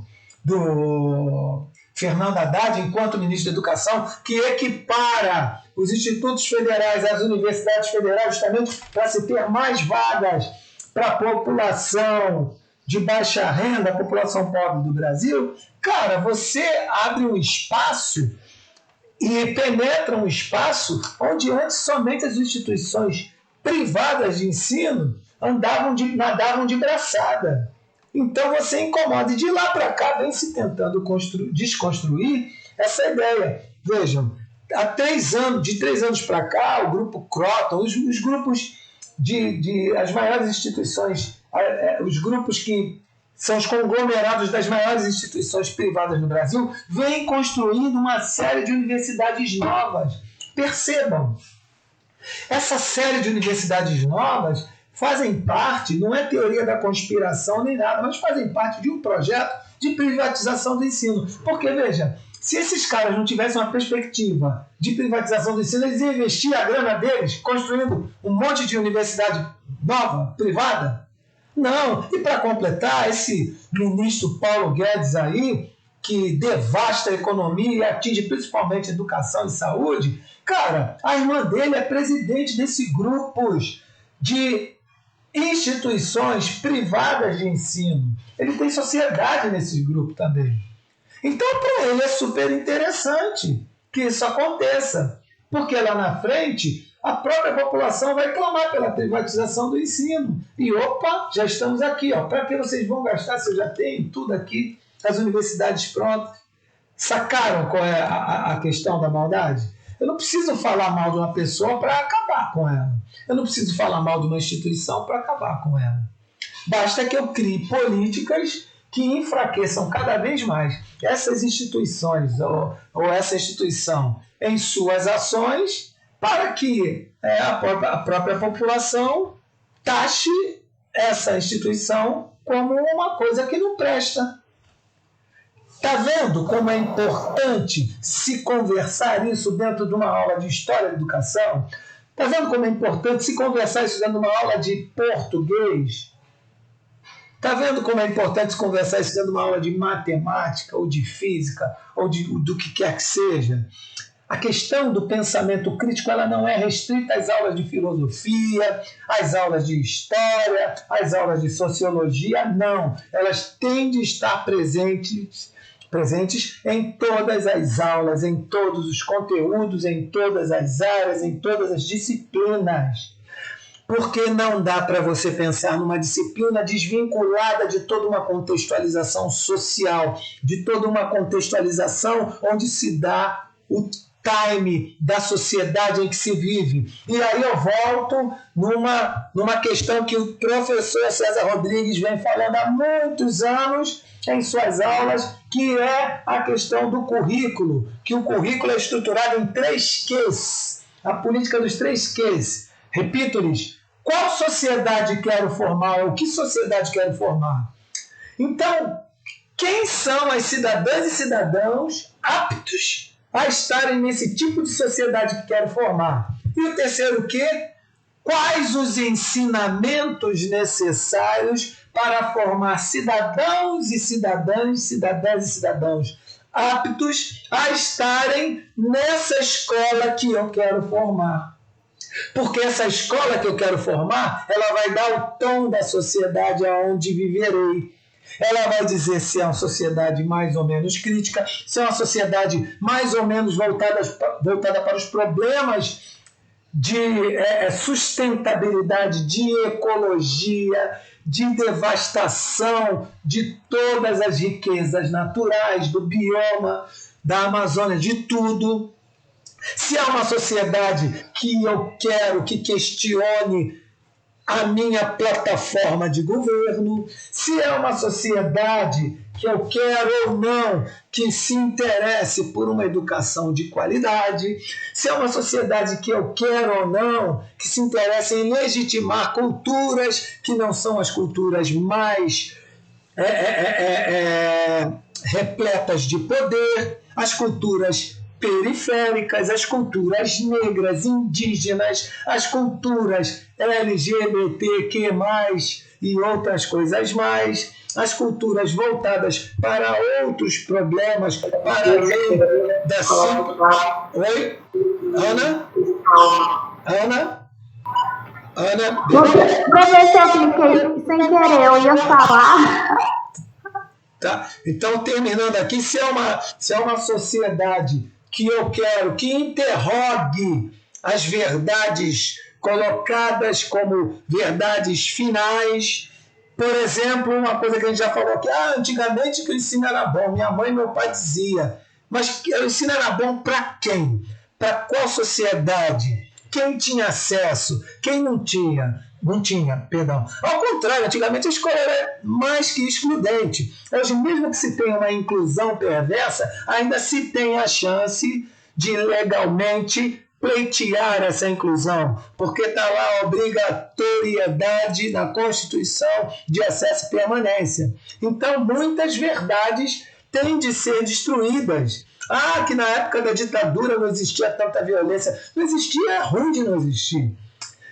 Fernando Haddad, enquanto ministro da Educação, que equipara os institutos federais às universidades federais, justamente para se ter mais vagas para a população de baixa renda, a população pobre do Brasil. Cara, você abre um espaço e penetra um espaço onde antes somente as instituições privadas de ensino nadavam de braçada. Então você incomoda. E de lá para cá vem se tentando desconstruir essa ideia. Vejam, de 3 anos para cá, o grupo Croton, os grupos as maiores instituições, os grupos que são os conglomerados das maiores instituições privadas no Brasil, vêm construindo uma série de universidades novas. Percebam, essa série de universidades novas fazem parte, não é teoria da conspiração nem nada, mas fazem parte de um projeto de privatização do ensino. Porque, veja, se esses caras não tivessem uma perspectiva de privatização do ensino, eles iam investir a grana deles construindo um monte de universidade nova, privada? Não. E para completar, esse ministro Paulo Guedes aí, que devasta a economia e atinge principalmente educação e saúde, cara, a irmã dele é presidente desses grupos de instituições privadas de ensino. Ele tem sociedade nesses grupos também. Então, para ele é super interessante que isso aconteça, porque lá na frente a própria população vai clamar pela privatização do ensino. E opa, já estamos aqui. Para que vocês vão gastar se eu já tenho tudo aqui, as universidades prontas? Sacaram qual é a questão da maldade? Eu não preciso falar mal de uma pessoa para acabar com ela. Eu não preciso falar mal de uma instituição para acabar com ela. Basta que eu crie políticas que enfraqueçam cada vez mais essas instituições ou essa instituição em suas ações, para que a própria população taxe essa instituição como uma coisa que não presta. Está vendo como é importante se conversar isso dentro de uma aula de História da Educação? Está vendo como é importante se conversar isso dentro de uma aula de português? Está vendo como é importante se conversar isso dentro de uma aula de matemática, ou de física, ou do que quer que seja? A questão do pensamento crítico, ela não é restrita às aulas de filosofia, às aulas de história, às aulas de sociologia, não. Elas têm de estar presentes presentes em todas as aulas, em todos os conteúdos, em todas as áreas, em todas as disciplinas. Porque não dá para você pensar numa disciplina desvinculada de toda uma contextualização social, de toda uma contextualização onde se dá o time da sociedade em que se vive. E aí eu volto numa questão que o professor César Rodrigues vem falando há muitos anos em suas aulas, que é a questão do currículo, que o currículo é estruturado em 3 Qs, a política dos 3 Qs. Repito-lhes, qual sociedade quero formar ou que sociedade quero formar? Então, quem são as cidadãs e cidadãos aptos a estarem nesse tipo de sociedade que quero formar? E o terceiro Q, quais os ensinamentos necessários para formar cidadãos e cidadãs, cidadãs e cidadãos aptos a estarem nessa escola que eu quero formar? Porque essa escola que eu quero formar, ela vai dar o tom da sociedade aonde viverei. Ela vai dizer se é uma sociedade mais ou menos crítica, se é uma sociedade mais ou menos voltada para os problemas de sustentabilidade, de ecologia, de devastação de todas as riquezas naturais, do bioma, da Amazônia, de tudo. Se é uma sociedade que eu quero que questione a minha plataforma de governo, se é uma sociedade que eu quero ou não que se interesse por uma educação de qualidade, se é uma sociedade que eu quero ou não que se interesse em legitimar culturas que não são as culturas mais repletas de poder, as culturas periféricas, as culturas negras, indígenas, as culturas LGBTQ+, e outras coisas mais, as culturas voltadas para outros problemas, para além da... Oi? Ana? Ana? Ana? Professor, cliquei sem querer, eu ia falar. Tá? Então, terminando aqui, se é uma sociedade que eu quero que interrogue as verdades colocadas como verdades finais. Por exemplo, uma coisa que a gente já falou aqui, antigamente que o ensino era bom, minha mãe e meu pai dizia, mas o ensino era bom para quem? Para qual sociedade? Quem tinha acesso? Quem não tinha? Não tinha, perdão. Ao contrário, antigamente a escola era mais que excludente. Hoje, mesmo que se tenha uma inclusão perversa, ainda se tem a chance de legalmente pleitear essa inclusão, porque está lá a obrigatoriedade na Constituição de acesso e permanência. Então, muitas verdades têm de ser destruídas. Que na época da ditadura não existia tanta violência. Não existia, é ruim de não existir.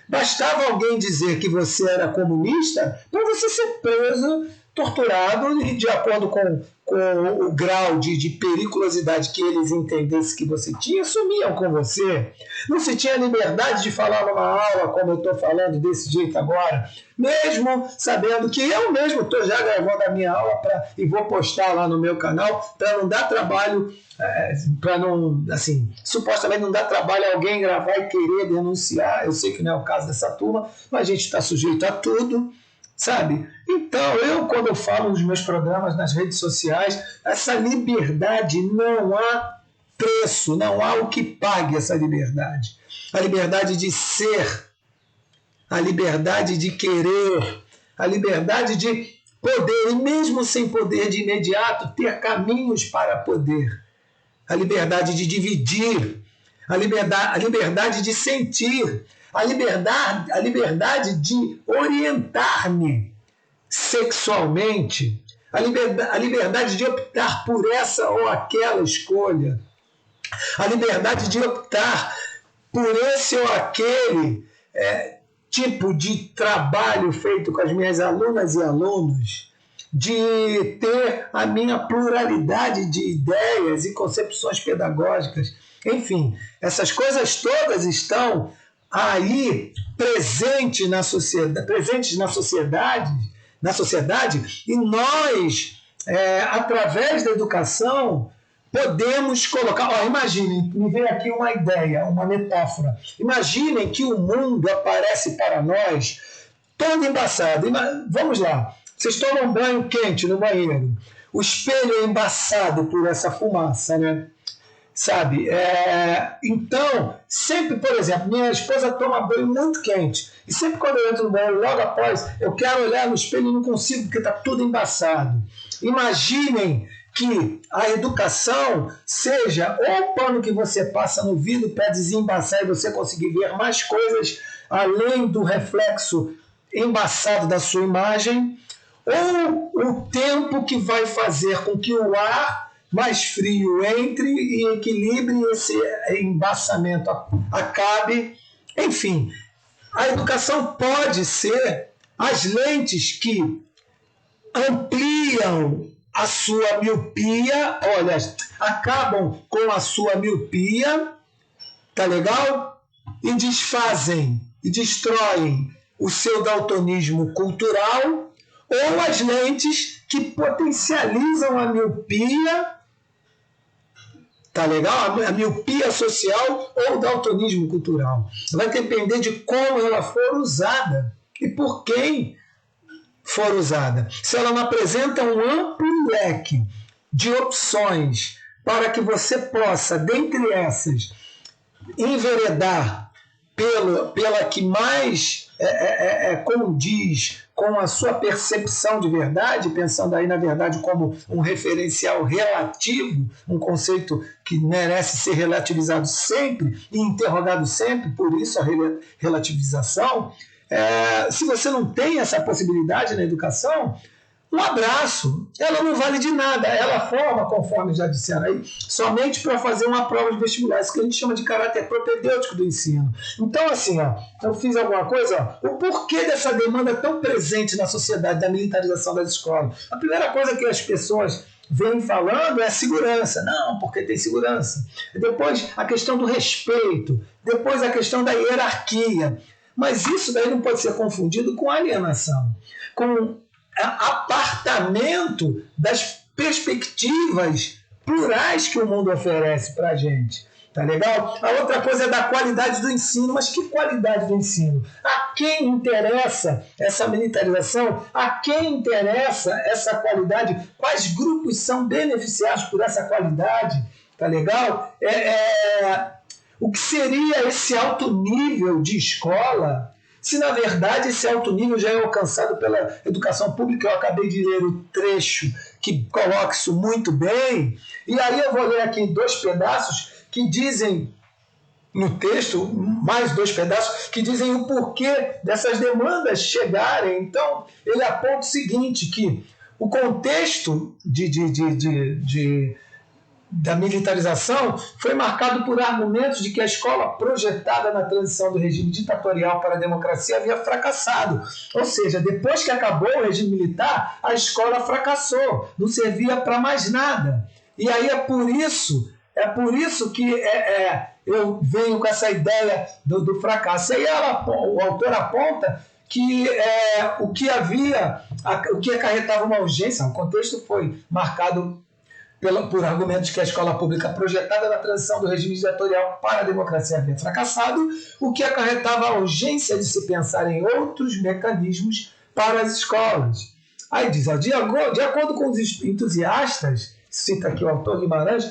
Bastava alguém dizer que você era comunista para você ser preso, torturado, e de acordo com o grau de periculosidade que eles entendessem que você tinha, sumiam com você. Não se tinha liberdade de falar numa aula, como eu estou falando desse jeito agora, mesmo sabendo que eu mesmo estou já gravando a minha aula e vou postar lá no meu canal, para não dar trabalho, para não, assim, supostamente não dar trabalho a alguém gravar e querer denunciar. Eu sei que não é o caso dessa turma, mas a gente está sujeito a tudo, sabe? Então, quando eu falo nos meus programas nas redes sociais, essa liberdade não há preço, não há o que pague essa liberdade. A liberdade de ser, a liberdade de querer, a liberdade de poder, e mesmo sem poder de imediato, ter caminhos para poder. A liberdade de dividir, a liberdade de sentir, a liberdade de orientar-me sexualmente, a liberdade de optar por essa ou aquela escolha, a liberdade de optar por esse ou aquele tipo de trabalho feito com as minhas alunas e alunos, de ter a minha pluralidade de ideias e concepções pedagógicas. Enfim, essas coisas todas estão aí presentes na sociedade, e nós através da educação, podemos colocar... imaginem, me veio aqui uma ideia, uma metáfora. Imaginem que o mundo aparece para nós todo embaçado. Vamos lá, vocês tomam banho quente no banheiro. O espelho é embaçado por essa fumaça, né? Sabe? Então, sempre, por exemplo, minha esposa toma banho muito quente. E sempre quando eu entro no banheiro, logo após, eu quero olhar no espelho e não consigo, porque está tudo embaçado. Imaginem que a educação seja o pano que você passa no vidro para desembaçar e você conseguir ver mais coisas além do reflexo embaçado da sua imagem, ou o tempo que vai fazer com que o ar mais frio entre e equilibre esse embaçamento, acabe. Enfim, a educação pode ser as lentes que ampliam a sua miopia, olha, acabam com a sua miopia, tá legal? E desfazem e destroem o seu daltonismo cultural, ou as lentes que potencializam a miopia, tá legal? A miopia social ou o daltonismo cultural. Vai depender de como ela for usada e por quem for usada. Se ela não apresenta um amplo leque de opções para que você possa, dentre essas, enveredar pela que mais condiz com a sua percepção de verdade, pensando aí na verdade como um referencial relativo, um conceito que merece ser relativizado sempre e interrogado sempre, por isso a relativização. Se você não tem essa possibilidade na educação, um abraço, ela não vale de nada, ela forma, conforme já disseram aí, somente para fazer uma prova de vestibular, isso que a gente chama de caráter propedêutico do ensino. Então, assim, eu fiz alguma coisa, o porquê dessa demanda tão presente na sociedade da militarização das escolas? A primeira coisa que as pessoas vêm falando é segurança. Não, porque tem segurança. Depois a questão do respeito, depois a questão da hierarquia. Mas isso daí não pode ser confundido com alienação, com apartamento das perspectivas plurais que o mundo oferece para a gente. Tá legal? A outra coisa é da qualidade do ensino. Mas que qualidade do ensino? A quem interessa essa militarização? A quem interessa essa qualidade? Quais grupos são beneficiados por essa qualidade? Tá legal? O que seria esse alto nível de escola, se na verdade esse alto nível já é alcançado pela educação pública? Eu acabei de ler o trecho que coloca isso muito bem, e aí eu vou ler aqui 2 pedaços que dizem, no texto, mais 2 pedaços, que dizem o porquê dessas demandas chegarem. Então, ele aponta o seguinte, que o contexto da militarização foi marcado por argumentos de que a escola projetada na transição do regime ditatorial para a democracia havia fracassado. Ou seja, depois que acabou o regime militar, a escola fracassou, não servia para mais nada. E aí é por isso que eu venho com essa ideia do fracasso. E aí o autor aponta que o que acarretava uma urgência, o contexto foi marcado por argumentos que a escola pública projetada na transição do regime ditatorial para a democracia havia fracassado, o que acarretava a urgência de se pensar em outros mecanismos para as escolas. Aí diz, de acordo com os entusiastas, cita aqui o autor Guimarães,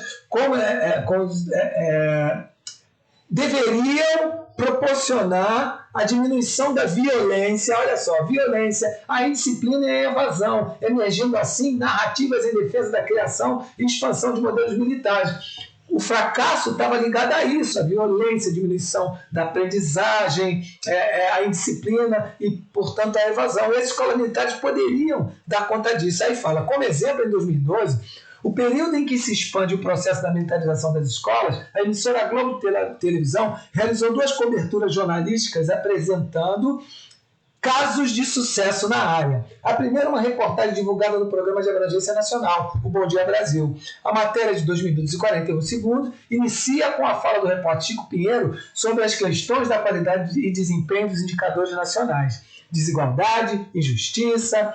deveriam proporcionar a diminuição da violência, olha só, violência, a indisciplina e a evasão, emergindo assim narrativas em defesa da criação e expansão de modelos militares. O fracasso estava ligado a isso, a violência, a diminuição da aprendizagem, a indisciplina e, portanto, a evasão. E as escolas militares poderiam dar conta disso. Aí fala, como exemplo, em 2012, o período em que se expande o processo da militarização das escolas, a emissora Globo Televisão realizou 2 coberturas jornalísticas apresentando casos de sucesso na área. A primeira é uma reportagem divulgada no Programa de Abrangência Nacional, o Bom Dia Brasil. A matéria de 2 minutos e 41 segundos inicia com a fala do repórter Chico Pinheiro sobre as questões da qualidade e desempenho dos indicadores nacionais. Desigualdade, injustiça,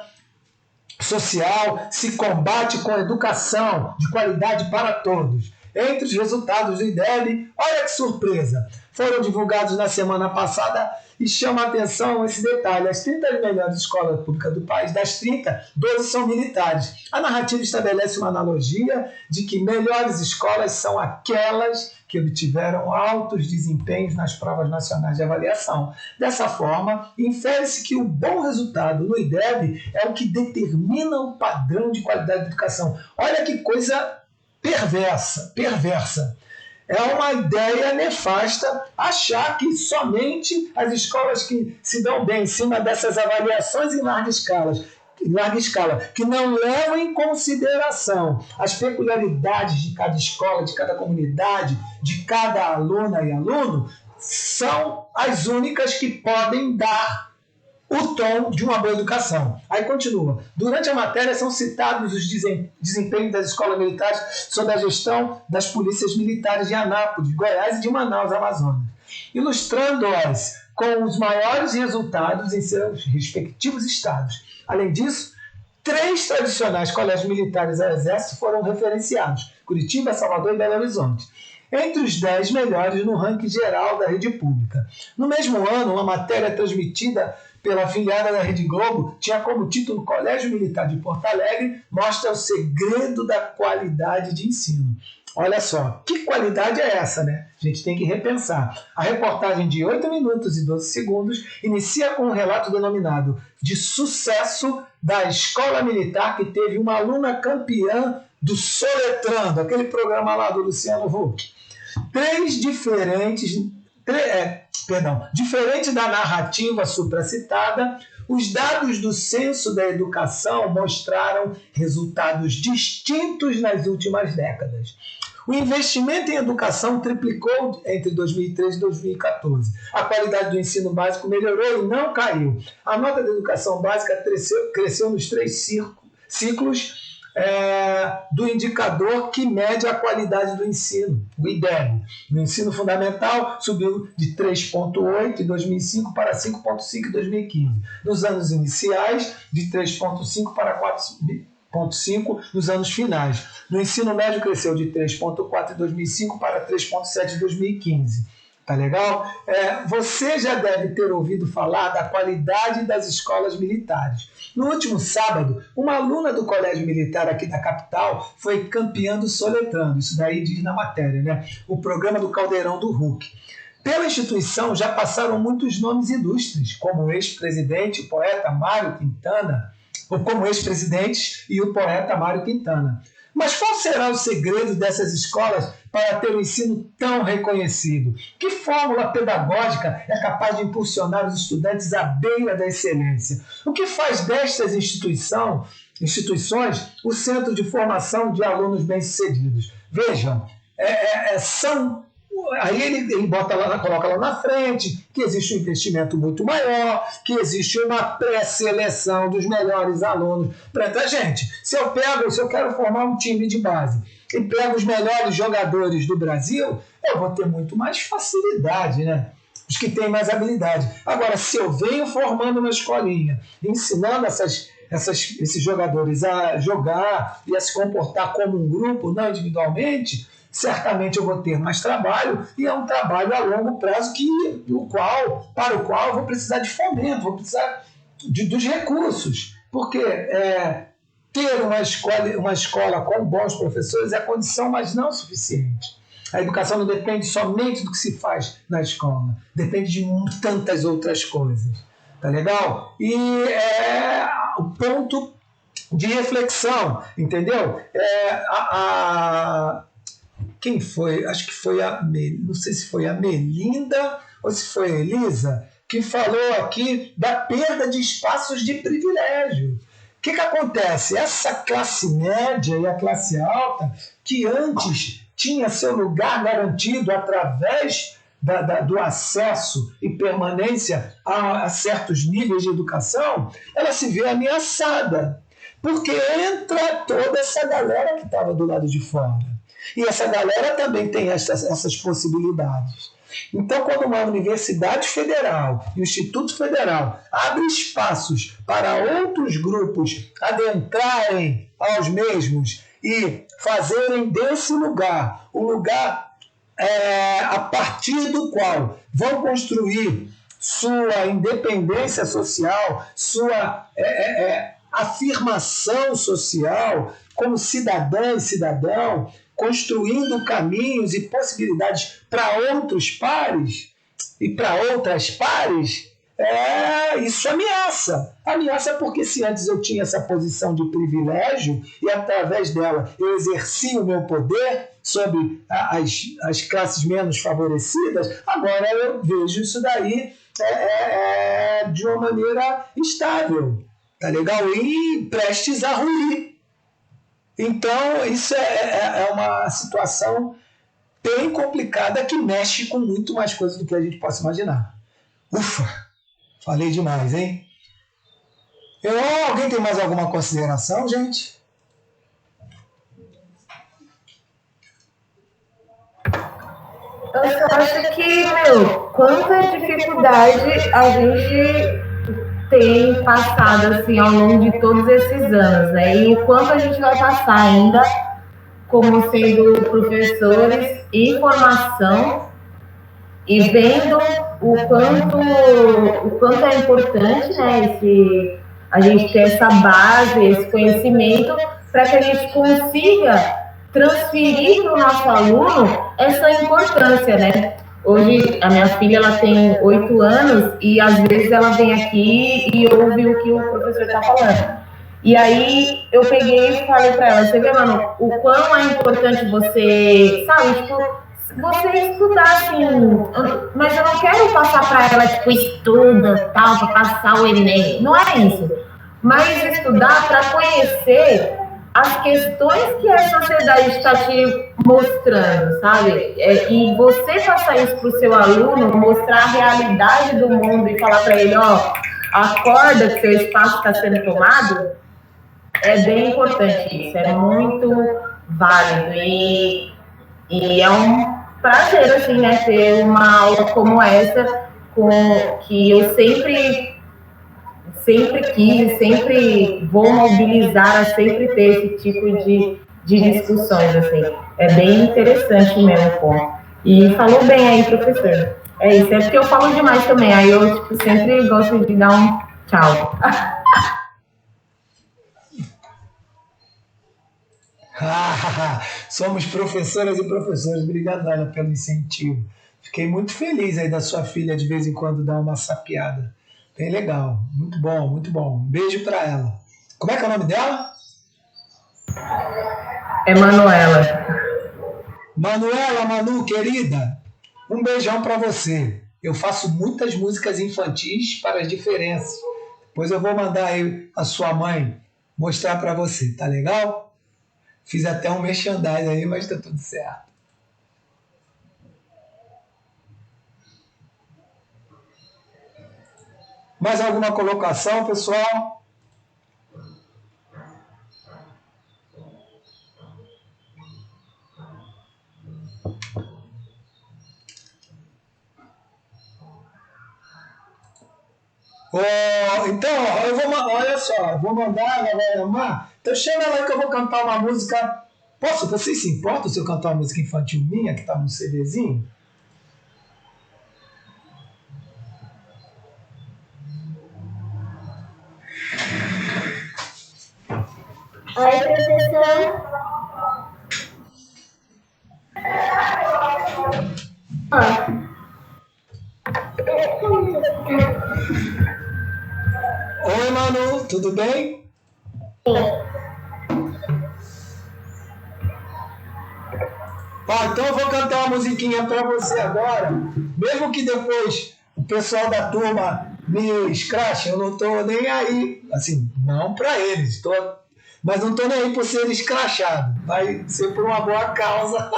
social se combate com educação de qualidade para todos. Entre os resultados do IDEB, olha que surpresa, foram divulgados na semana passada e chama a atenção esse detalhe. As 30 melhores escolas públicas do país, das 30, 12 são militares. A narrativa estabelece uma analogia de que melhores escolas são aquelas que obtiveram altos desempenhos nas provas nacionais de avaliação. Dessa forma, infere-se que o bom resultado no IDEB é o que determina o padrão de qualidade da educação. Olha que coisa perversa. É uma ideia nefasta achar que somente as escolas que se dão bem em cima dessas avaliações em larga escala, que não levam em consideração as peculiaridades de cada escola, de cada comunidade, de cada aluna e aluno, são as únicas que podem dar o tom de uma boa educação. Aí continua. Durante a matéria são citados os desempenhos das escolas militares sob a gestão das polícias militares de Anápolis, Goiás e de Manaus, Amazonas, ilustrando-as com os maiores resultados em seus respectivos estados. Além disso, 3 tradicionais colégios militares ao Exército foram referenciados: Curitiba, Salvador e Belo Horizonte, entre os 10 melhores no ranking geral da rede pública. No mesmo ano, uma matéria transmitida pela afiliada da Rede Globo tinha como título Colégio Militar de Porto Alegre mostra o segredo da qualidade de ensino. Olha só, que qualidade é essa, né? A gente tem que repensar. A reportagem de 8 minutos e 12 segundos inicia com um relato denominado de sucesso da escola militar que teve uma aluna campeã do Soletrando, aquele programa lá do Luciano Huck. Diferente da narrativa supracitada, os dados do Censo da Educação mostraram resultados distintos nas últimas décadas. O investimento em educação triplicou entre 2013 e 2014. A qualidade do ensino básico melhorou e não caiu. A nota da educação básica cresceu nos 3 ciclos do indicador que mede a qualidade do ensino, o IDEB. No ensino fundamental, subiu de 3,8 em 2005 para 5,5 em 2015. Nos anos iniciais, de 3,5 para 4,5 nos anos finais. No ensino médio, cresceu de 3,4 em 2005 para 3,7 em 2015. Tá legal? Você já deve ter ouvido falar da qualidade das escolas militares. No último sábado, uma aluna do Colégio Militar aqui da capital foi campeã do Soletrando. Isso daí diz na matéria, né? O programa do Caldeirão do Huck. Pela instituição já passaram muitos nomes ilustres, como o ex-presidente, o poeta Mário Quintana, ou como ex-presidentes e o poeta Mário Quintana. Mas qual será o segredo dessas escolas para ter um ensino tão reconhecido? Que fórmula pedagógica é capaz de impulsionar os estudantes à beira da excelência? O que faz destas instituições o centro de formação de alunos bem-sucedidos? Vejam, aí ele coloca lá na frente que existe um investimento muito maior, que existe uma pré-seleção dos melhores alunos para entrar. Gente, se eu quero formar um time de base e pego os melhores jogadores do Brasil, eu vou ter muito mais facilidade, né? Os que têm mais habilidade. Agora, se eu venho formando uma escolinha, ensinando esses jogadores a jogar e a se comportar como um grupo, não individualmente, certamente eu vou ter mais trabalho, e é um trabalho a longo prazo para o qual eu vou precisar de fomento, vou precisar dos recursos, porque ter uma escola com bons professores é condição, mas não suficiente. A educação não depende somente do que se faz na escola, depende de tantas outras coisas. Tá legal? E o ponto de reflexão, entendeu? Quem foi? Acho que foi não sei se foi a Melinda ou se foi a Elisa, que falou aqui da perda de espaços de privilégio. O que acontece? Essa classe média e a classe alta, que antes tinha seu lugar garantido através do acesso e permanência a certos níveis de educação, ela se vê ameaçada, porque entra toda essa galera que estava do lado de fora. E essa galera também tem essas possibilidades. Então, quando uma universidade federal e o Instituto Federal abre espaços para outros grupos adentrarem aos mesmos e fazerem desse lugar um lugar a partir do qual vão construir sua independência social, sua afirmação social como cidadã e cidadão, construindo caminhos e possibilidades para outros pares e para outras pares, isso ameaça. Ameaça porque se antes eu tinha essa posição de privilégio e através dela eu exercia o meu poder sobre as classes menos favorecidas, agora eu vejo isso daí de uma maneira instável, tá legal? E prestes a ruir. Então, isso é uma situação bem complicada que mexe com muito mais coisas do que a gente possa imaginar. Ufa! Falei demais, hein? Alguém tem mais alguma consideração, gente? Eu só acho que, quanta dificuldade a gente tem passado assim, ao longo de todos esses anos, né? E o quanto a gente vai passar ainda como sendo professores em formação e vendo o quanto é importante, né, a gente ter essa base, esse conhecimento, para que a gente consiga transferir para o nosso aluno essa importância, né? Hoje, a minha filha, ela tem 8 anos e, às vezes, ela vem aqui e ouve o que o professor está falando. E aí, eu peguei e falei para ela, você vê, mano, o quão é importante você, sabe, você estudar, assim, mas eu não quero passar para ela, estuda, tal, para passar o Enem. Não é isso. Mas estudar para conhecer as questões que a sociedade está te mostrando, sabe? E você passar isso para o seu aluno, mostrar a realidade do mundo e falar para ele, acorda que seu espaço está sendo tomado, é bem importante isso, é muito válido. E é um prazer, assim, né, ter uma aula como essa, que eu sempre quis, sempre vou mobilizar a sempre ter esse tipo de discussões, assim. É bem interessante mesmo, pô. E falou bem aí, professor. É isso, é porque eu falo demais também, aí eu sempre gosto de dar um tchau. Somos professoras e professores. Obrigado, Ana, pelo incentivo. Fiquei muito feliz aí da sua filha de vez em quando dar uma sapiada. Bem legal. Muito bom, muito bom. Um beijo para ela. Como é que é o nome dela? É Manuela. Manuela, Manu, querida, um beijão para você. Eu faço muitas músicas infantis para as diferenças. Depois eu vou mandar aí a sua mãe mostrar para você, tá legal? Fiz até um merchandising aí, mas tá tudo certo. Mais alguma colocação, pessoal? Então, olha só, vou mandar a galera amar. Então chega lá que eu vou cantar uma música. Posso? Vocês se importam se eu cantar uma música infantil minha que tá no CDzinho? Oi, professor. Oi, Manu, tudo bem? Então eu vou cantar uma musiquinha para você agora, mesmo que depois o pessoal da turma me escrache, eu não estou nem aí, assim, não para eles, mas não estou nem aí por ser escrachado, vai ser por uma boa causa.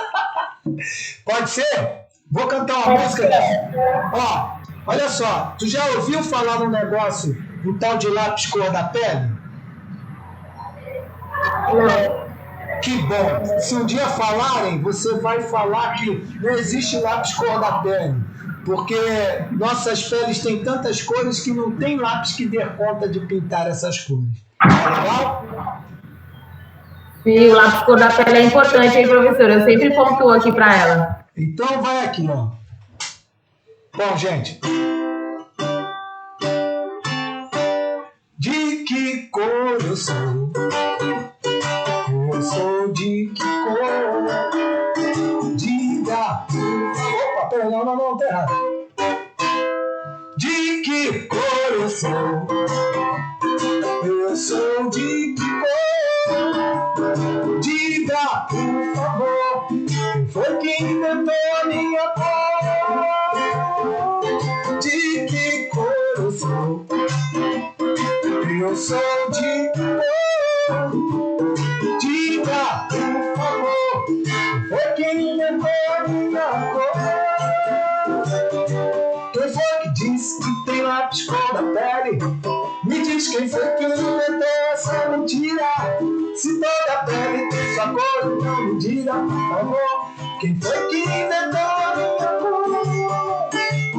Pode ser? Vou cantar uma música. Olha só, tu já ouviu falar num negócio, um tal de lápis cor da pele? Não. Que bom. Se um dia falarem, você vai falar que não existe lápis cor da pele. Porque nossas peles têm tantas cores que não tem lápis que dê conta de pintar essas cores. Tá legal? Sim, o lápis cor da pele é importante, hein, professora? Eu sempre pontuo aqui para ela. Então vai aqui, ó. Bom, gente. De que cor eu sou? Eu sou de que cor? Diga. Opa, perdão, não, tá errado. De que cor eu sou? Eu sou de que cor? Diga, por favor, quem foi que inventou a minha cor? De que cor eu sou? Eu sou de que cor? Diga, por favor, quem foi que inventou a minha cor? Quem foi que disse que tem lápis cor da pele? Me diz quem foi que inventou essa mentira. Se toda a pele tem sua cor, então me diga, por favor, quem foi que inventou a minha cor?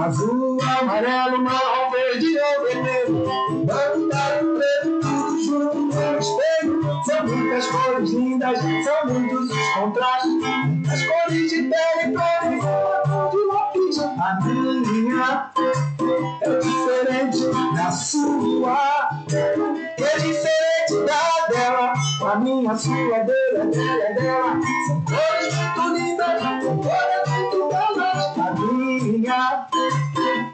Azul, amarelo, marrom, verde ou vermelho, branco, preto, tudo junto no espelho. São muitas cores lindas, são muitos os contrastes, muitas cores de pele pra mim, de lápis. A minha é diferente da sua, é diferente da dela. A minha, a sua, dela, dela. São cores muito lindas, são cores muito belas. A minha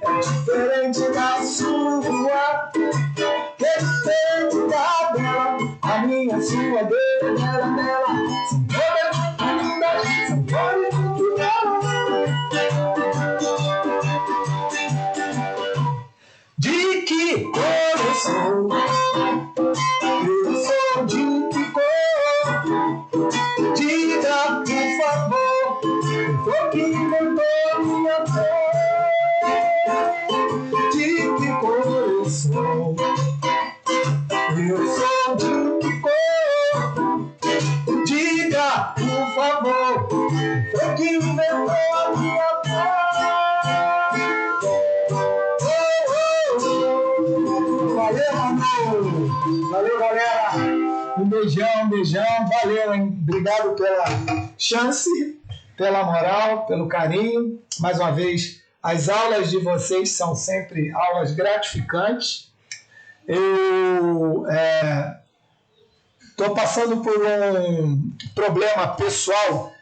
é diferente da sua, é diferente da dela. A minha, a sua, dela, dela. São cores muito lindas, são cores muito belas. De que cor eu sou? Eu sou de que cor? Diga, por favor, quem foi que inventou a minha cor? De que cor eu sou? Eu sou de que cor? Diga, por favor, quem foi que inventou a minha cor? Valeu, galera. Um beijão. Valeu, hein? Obrigado pela chance, pela moral, pelo carinho. Mais uma vez, as aulas de vocês são sempre aulas gratificantes. Eu estou passando por um problema pessoal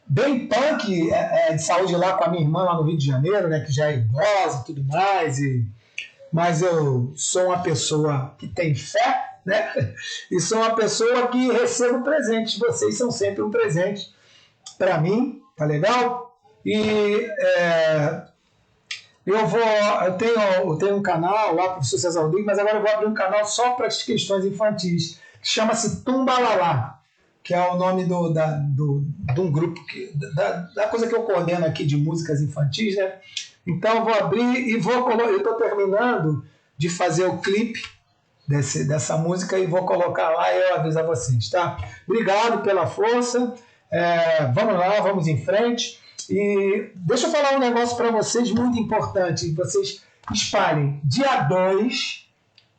bem punk de saúde lá com a minha irmã lá no Rio de Janeiro, né, que já é idosa e tudo mais, mas eu sou uma pessoa que tem fé, né? E sou uma pessoa que recebo presentes. Vocês são sempre um presente para mim, tá legal? E eu tenho um canal lá, professor César Rodrigues, mas agora eu vou abrir um canal só para as questões infantis, que chama-se Tumbalalá, que é o nome de um grupo, da coisa que eu coordeno aqui de músicas infantis, né? Então eu vou abrir e eu estou terminando de fazer o clipe dessa música e vou colocar lá e eu aviso a vocês, tá? Obrigado pela força, vamos lá, vamos em frente. E deixa eu falar um negócio para vocês muito importante, vocês espalhem. Dia 2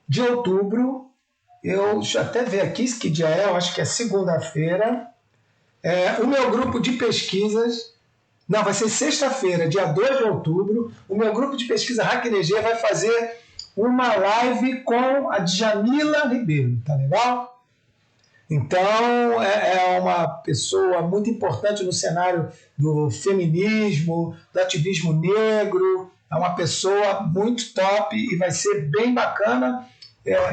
de outubro, deixa eu até ver aqui que dia eu acho que é segunda-feira, o meu grupo de pesquisas, não, vai ser sexta-feira, dia 2 de outubro, o meu grupo de pesquisa HackDG vai fazer uma live com a Djamila Ribeiro, tá legal? Então, é uma pessoa muito importante no cenário do feminismo, do ativismo negro, é uma pessoa muito top e vai ser bem bacana,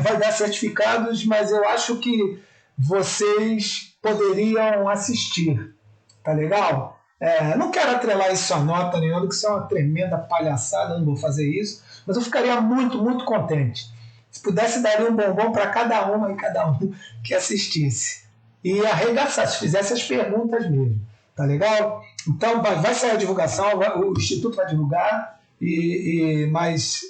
vai dar certificados, mas eu acho que vocês poderiam assistir, tá legal? Não quero atrelar isso a nota nenhuma, que isso é uma tremenda palhaçada, não vou fazer isso, mas eu ficaria muito, muito contente. Se pudesse, daria um bombom para cada uma e cada um que assistisse. E arregaçasse, fizesse as perguntas mesmo. Tá legal? Então, vai sair a divulgação, o Instituto vai divulgar, mas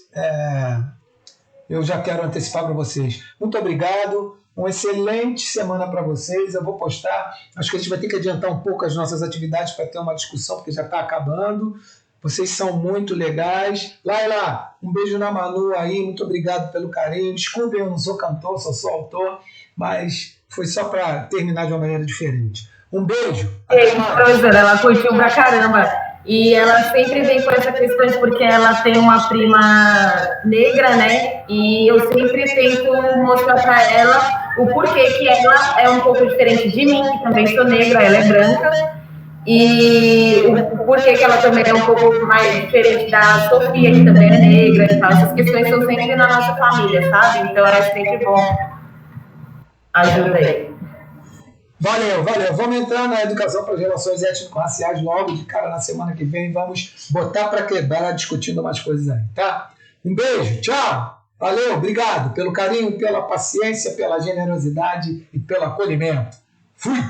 eu já quero antecipar para vocês. Muito obrigado, Uma excelente semana para vocês. Eu vou postar. Acho que a gente vai ter que adiantar um pouco as nossas atividades para ter uma discussão, porque já está acabando. Vocês são muito legais. Laila, um beijo na Manu aí. Muito obrigado pelo carinho. Desculpem, eu não sou cantor, só sou autor, mas foi só para terminar de uma maneira diferente. Um beijo. Professora, ela curtiu pra caramba. E ela sempre vem com essa questão porque ela tem uma prima negra, né? E eu sempre tento mostrar pra ela o porquê que ela é um pouco diferente de mim, que também sou negra, ela é branca. E o porquê que ela também é um pouco mais diferente da Sofia, que também é negra e tal. Essas questões são sempre na nossa família, sabe? Então é sempre bom. Ajuda aí. Valeu. Vamos entrar na educação para as relações étnico-raciais logo de cara na semana que vem. Vamos botar para quebrar discutindo umas coisas aí, tá? Um beijo, tchau. Valeu, obrigado pelo carinho, pela paciência, pela generosidade e pelo acolhimento. Fui!